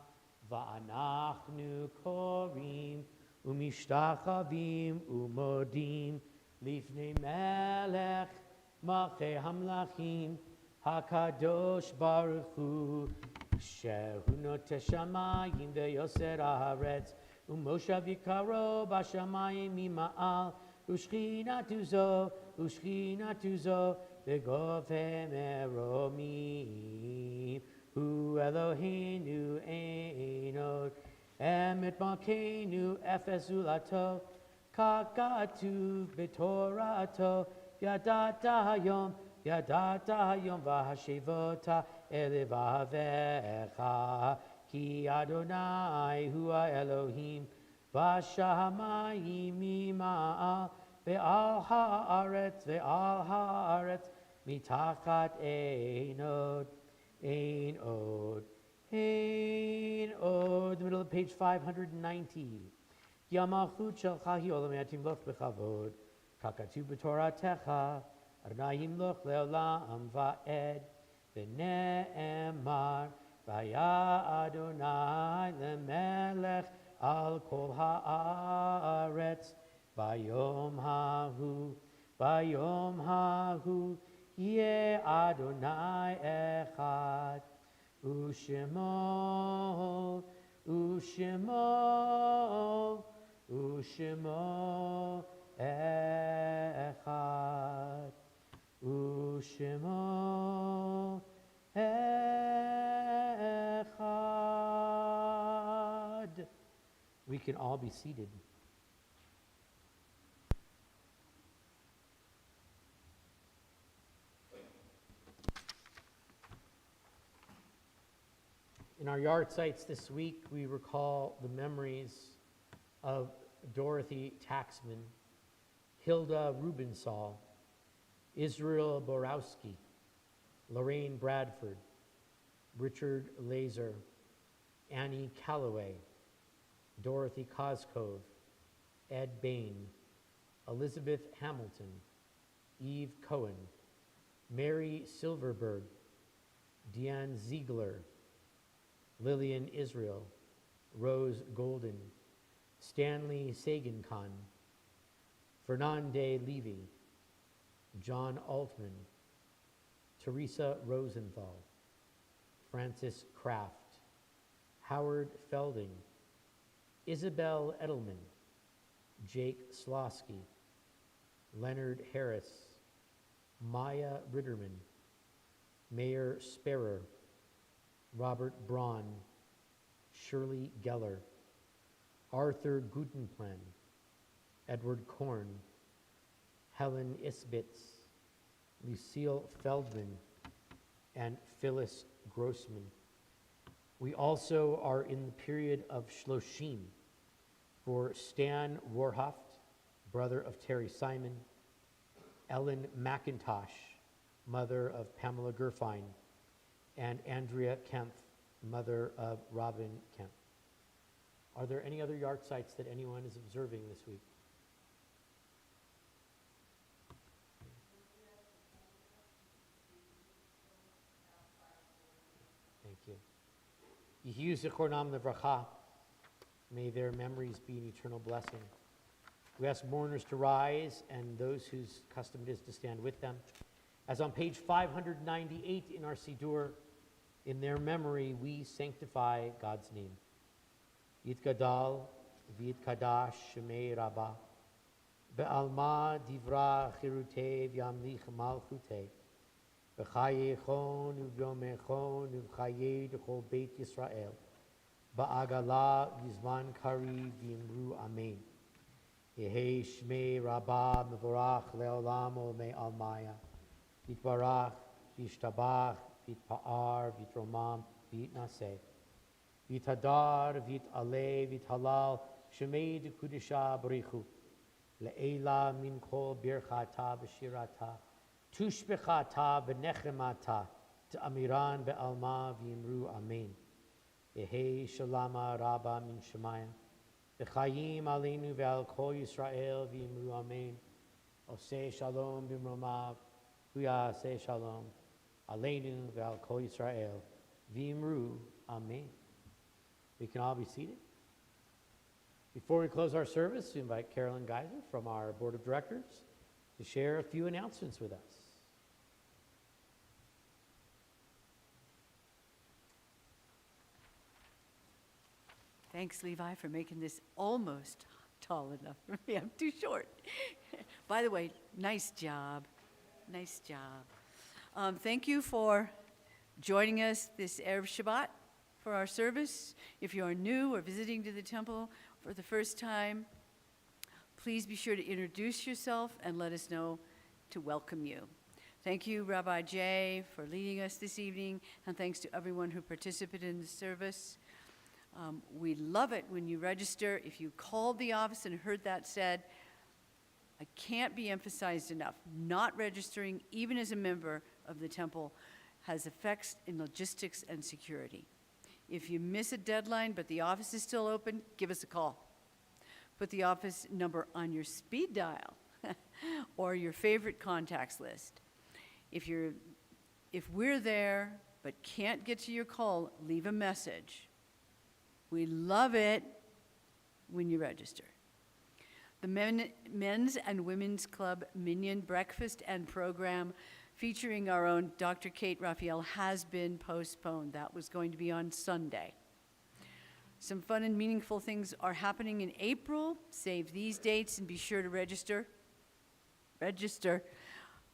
va'anachnu korim, umishtachavim umodim, lifnei melech, Malchei Hamlachim, HaKadosh Baruch Hu, Shehu Noteh Shamayim ve'yoser haaretz, u'moshav yikaro b'shamayim mima'al, u'shchinatu zo, v'goveh meromim, Hu Eloheinu einod, emet malkeinu efes ulato, kakatuv b'torato, Yadata hayom v'hashivota elevavecha, ki Adonai hu Elohim, bashamayim mima'al, ve'al haaretz, mitachat ein od, ein od, ein od. The middle of page 590. Yamachut shelcha hi olam yatim loch bechavod, kakatu b'toratecha, Adonai yimloch le'olam va'ed, v'ne'emar, v'ya Adonai lemelech al kol haaretz, v'yom hahu, yeh Adonai echad, u'shemo echad, u'shemo echad. We can all be seated. In our yard sites this week, we recall the memories of Dorothy Taxman, Hilda Rubensaul, Israel Borowski, Lorraine Bradford, Richard Laser, Annie Calloway, Dorothy Coscove, Ed Bain, Elizabeth Hamilton, Eve Cohen, Mary Silverberg, Deanne Ziegler, Lillian Israel, Rose Golden, Stanley Sagan-Khan, Fernande Levy, John Altman, Teresa Rosenthal, Francis Kraft, Howard Felding, Isabel Edelman, Jake Slosky, Leonard Harris, Maya Ritterman, Mayor Sparrow, Robert Braun, Shirley Geller, Arthur Gutenplan, Edward Korn, Helen Isbitz, Lucille Feldman, and Phyllis Grossman. We also are in the period of Shloshim for Stan Warhoft, brother of Terry Simon, Ellen McIntosh, mother of Pamela Gerfine, and Andrea Kempf, mother of Robin Kempf. Are there any other yard sites that anyone is observing this week? Thank you. Yehiyu Zichronam Levracha. May their memories be an eternal blessing. We ask mourners to rise and those whose custom it is to stand with them. As on page 598 in our Siddur, in their memory, we sanctify God's name. Yitgadal v'yitkadash shemei Rabbah, be'alma divra chirutei v'yamlich malchutei, b'chayechon u'vyomechon u'chayei d'chol beit Yisrael, ba'agala v'zman kari v'imru amen. Yehei shmei Rabbah mevorach le'olam olmei almaya, yitbarach v'yishtabach v'yitpa'ar v'yitromam v'yitnaseh. V'yitadar, v'yitaleh, v'yithalal, shemei d'kudisha b'richu, le'ela min kol birchata b'shirata, tushbechata b'nechemata, t'amiran be'alma v'yimru amen. Yehei shalama rabba min shemayim, v'chayim aleinu ve'al kol Yisrael v'yimru amen. Oseh shalom b'mromav, huyaseh shalom, aleinu ve'al kol Yisrael v'yimru amen. We can all be seated. Before we close our service, we invite Carolyn Geiser from our Board of Directors to share a few announcements with us. Thanks, Levi, for making this almost tall enough for me. I'm too short. By the way, nice job. Nice job. Thank you for joining us this Erev Shabbat for our service. If you are new or visiting to the temple for the first time, please be sure to introduce yourself and let us know to welcome you. Thank you, Rabbi Jay, for leading us this evening, and thanks to everyone who participated in the service. We love it when you register. If you called the office and heard that said, I can't be emphasized enough. Not registering, even as a member of the temple, has effects in logistics and security. If you miss a deadline but the office is still open, give us a call. Put the office number on your speed dial or your favorite contacts list. If we're there but can't get to your call, leave a message. We love it when you register. The Men's and Women's Club Minion Breakfast and Program featuring our own Dr. Kate Raphael has been postponed. That was going to be on Sunday. Some fun and meaningful things are happening in April. Save these dates and be sure to register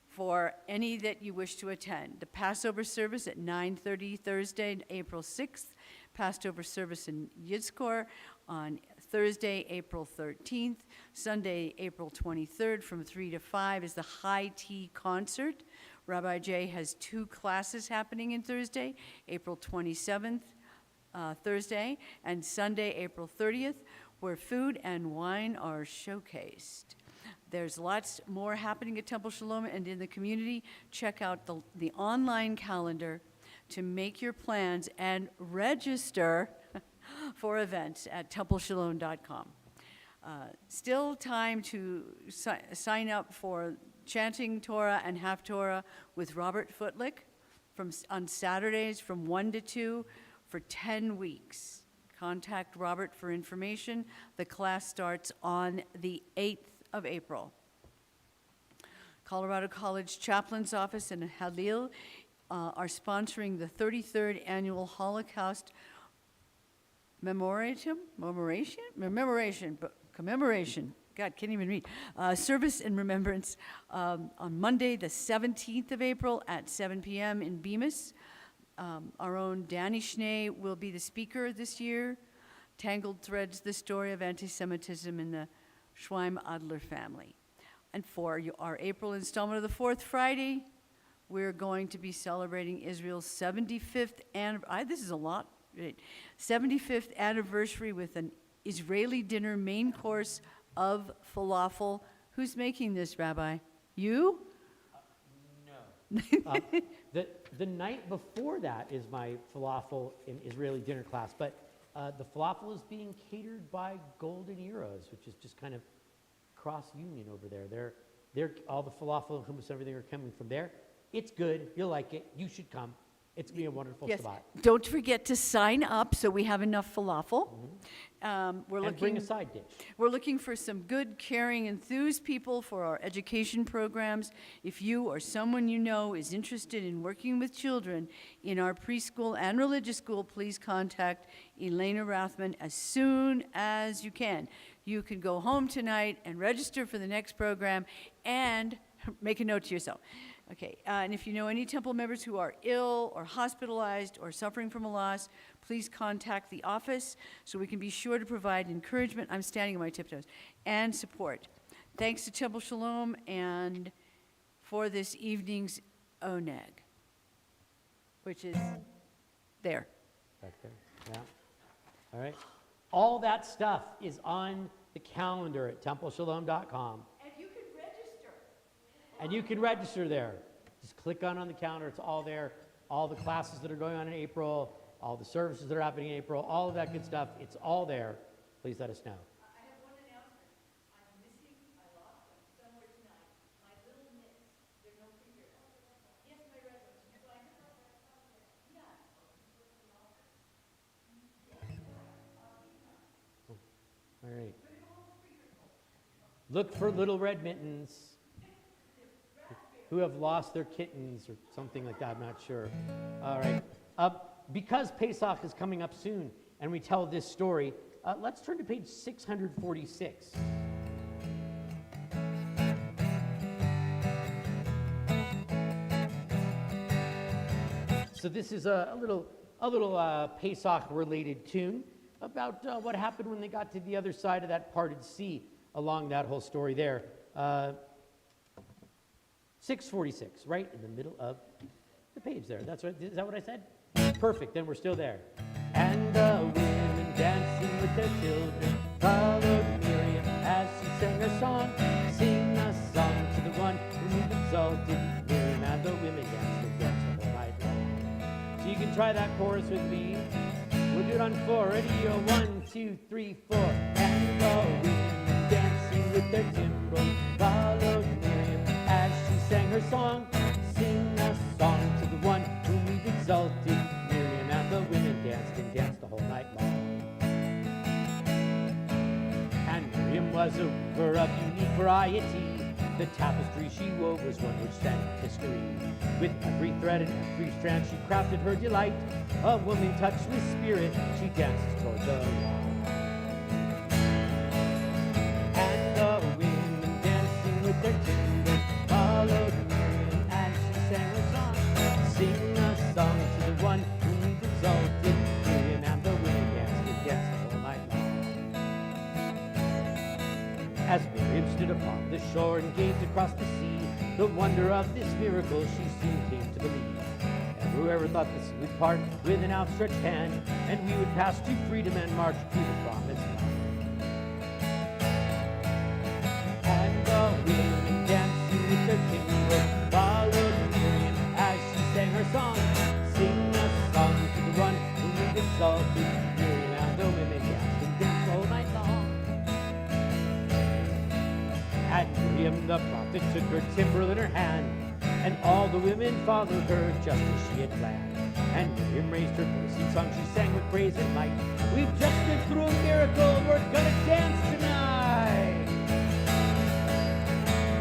for any that you wish to attend. The Passover service at 9:30 Thursday, April 6th. Passover service in Yitzkor on Thursday, April 13th. Sunday, April 23rd from 3 to 5 is the High Tea Concert. Rabbi Jay has 2 classes happening in Thursday, April 27th, Thursday, and Sunday, April 30th, where food and wine are showcased. There's lots more happening at Temple Shalom and in the community. Check out the online calendar to make your plans and register for events at templeshalom.com. Still time to sign up for Chanting Torah and Haftorah with Robert Footlick on Saturdays from 1 to 2 for 10 weeks. Contact Robert for information. The class starts on the 8th of April. Colorado College Chaplain's Office and Halil are sponsoring the 33rd Annual Holocaust commemoration, God, can't even read, service and remembrance on Monday, the 17th of April at 7 p.m. in Bemis. Our own Danny Schnee will be the speaker this year. Tangled threads the story of anti-Semitism in the Schweim Adler family. And for our April installment of the Fourth Friday, we're going to be celebrating Israel's 75th anniversary. This is a lot. Right? 75th anniversary with an Israeli dinner main course of falafel. Who's making this, Rabbi? You? No. The night before that is my falafel in Israeli dinner class, but the falafel is being catered by Golden Eros, which is just kind of cross-union over there. They're all the falafel and hummus, everything are coming from there. It's good. You'll like it. You should come. It's going to be a wonderful spot. Don't forget to sign up so we have enough falafel. And bring a side dish. We're looking for some good, caring, enthused people for our education programs. If you or someone you know is interested in working with children in our preschool and religious school, please contact Elena Rathman as soon as you can. You can go home tonight and register for the next program and make a note to yourself. Okay, and if you know any temple members who are ill or hospitalized or suffering from a loss, please contact the office so we can be sure to provide encouragement. I'm standing on my tiptoes, and support. Thanks to Temple Shalom and for this evening's oneg, which is there. Back there, yeah. All right. All that stuff is on the calendar at templeshalom.com. And you can register there. Just click on the calendar. It's all there. All the classes that are going on in April, all the services that are happening in April, all of that good stuff. It's all there. Please let us know. I have one announcement. I lost them somewhere tonight. My little mitts. They're no finger. Yes, my red ones. You find them? Yeah. All right. Look for little red mittens who have lost their kittens or something like that, I'm not sure. All right. Because Pesach is coming up soon and we tell this story, let's turn to page 646. So this is a little Pesach-related tune about what happened when they got to the other side of that parted sea along that whole story there. 646, right in the middle of the page there. That's right. Is that what I said? Perfect. Then we're still there. And the women dancing with their children followed Miriam as she sang her song. Sing a song to the one whom we've exalted. Miriam and the women danced and danced the whole night long. So you can try that chorus with me. We'll do it on 4. Ready? 1, 2, 3, 4. And the women dancing with their timbrels followed Miriam as she sang her song. Sing a song to the one whom we've exalted. Miriam and the women danced and danced the whole night long. And Miriam was a weaver of unique variety. The tapestry she wove was one which sang history. With every thread and every strand she crafted her delight. A woman touched with spirit, she danced toward the light. And the women dancing with their timbrels followed Miriam as she sang her song. Sing a song to the one whom we've exalted. Miriam and the women danced and danced the whole night long. As Miriam stood upon the shore and gazed across the sea, the wonder of this miracle she soon came to believe. And whoever thought the sea would part with an outstretched hand, and we would pass to freedom and march to the promised land. And the women dancing with their timbrels followed Miriam as she sang her song. Sing a song to the one whom we've exalted. Miriam and the women danced and danced the whole night long. And Miriam the prophet took her timbrel in her hand, and all the women followed her just as she had planned. And Miriam raised her voice in song, she sang with praise and might. We've just been through a miracle, we're gonna dance tonight.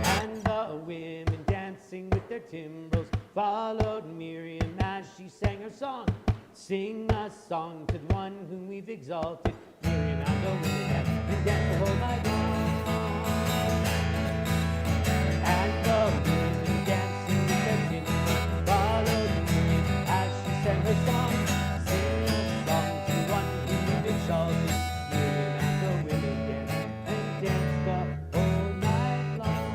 And the women dancing with their timbrels followed Miriam as she sang her song. Sing a song to the one whom we've exalted. Miriam and the women danced and danced the whole night long. And the women dancing with their timbrels followed Miriam as she sang her song. Sing a song to the one whom we've exalted. Miriam and the women danced and danced the whole night long.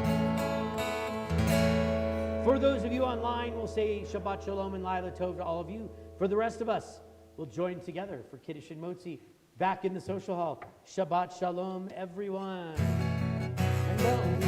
For those of you online, we'll say Shabbat Shalom and Laila Tov to all of you. For the rest of us, we'll join together for Kiddush and Motzi back in the social hall. Shabbat Shalom, everyone. And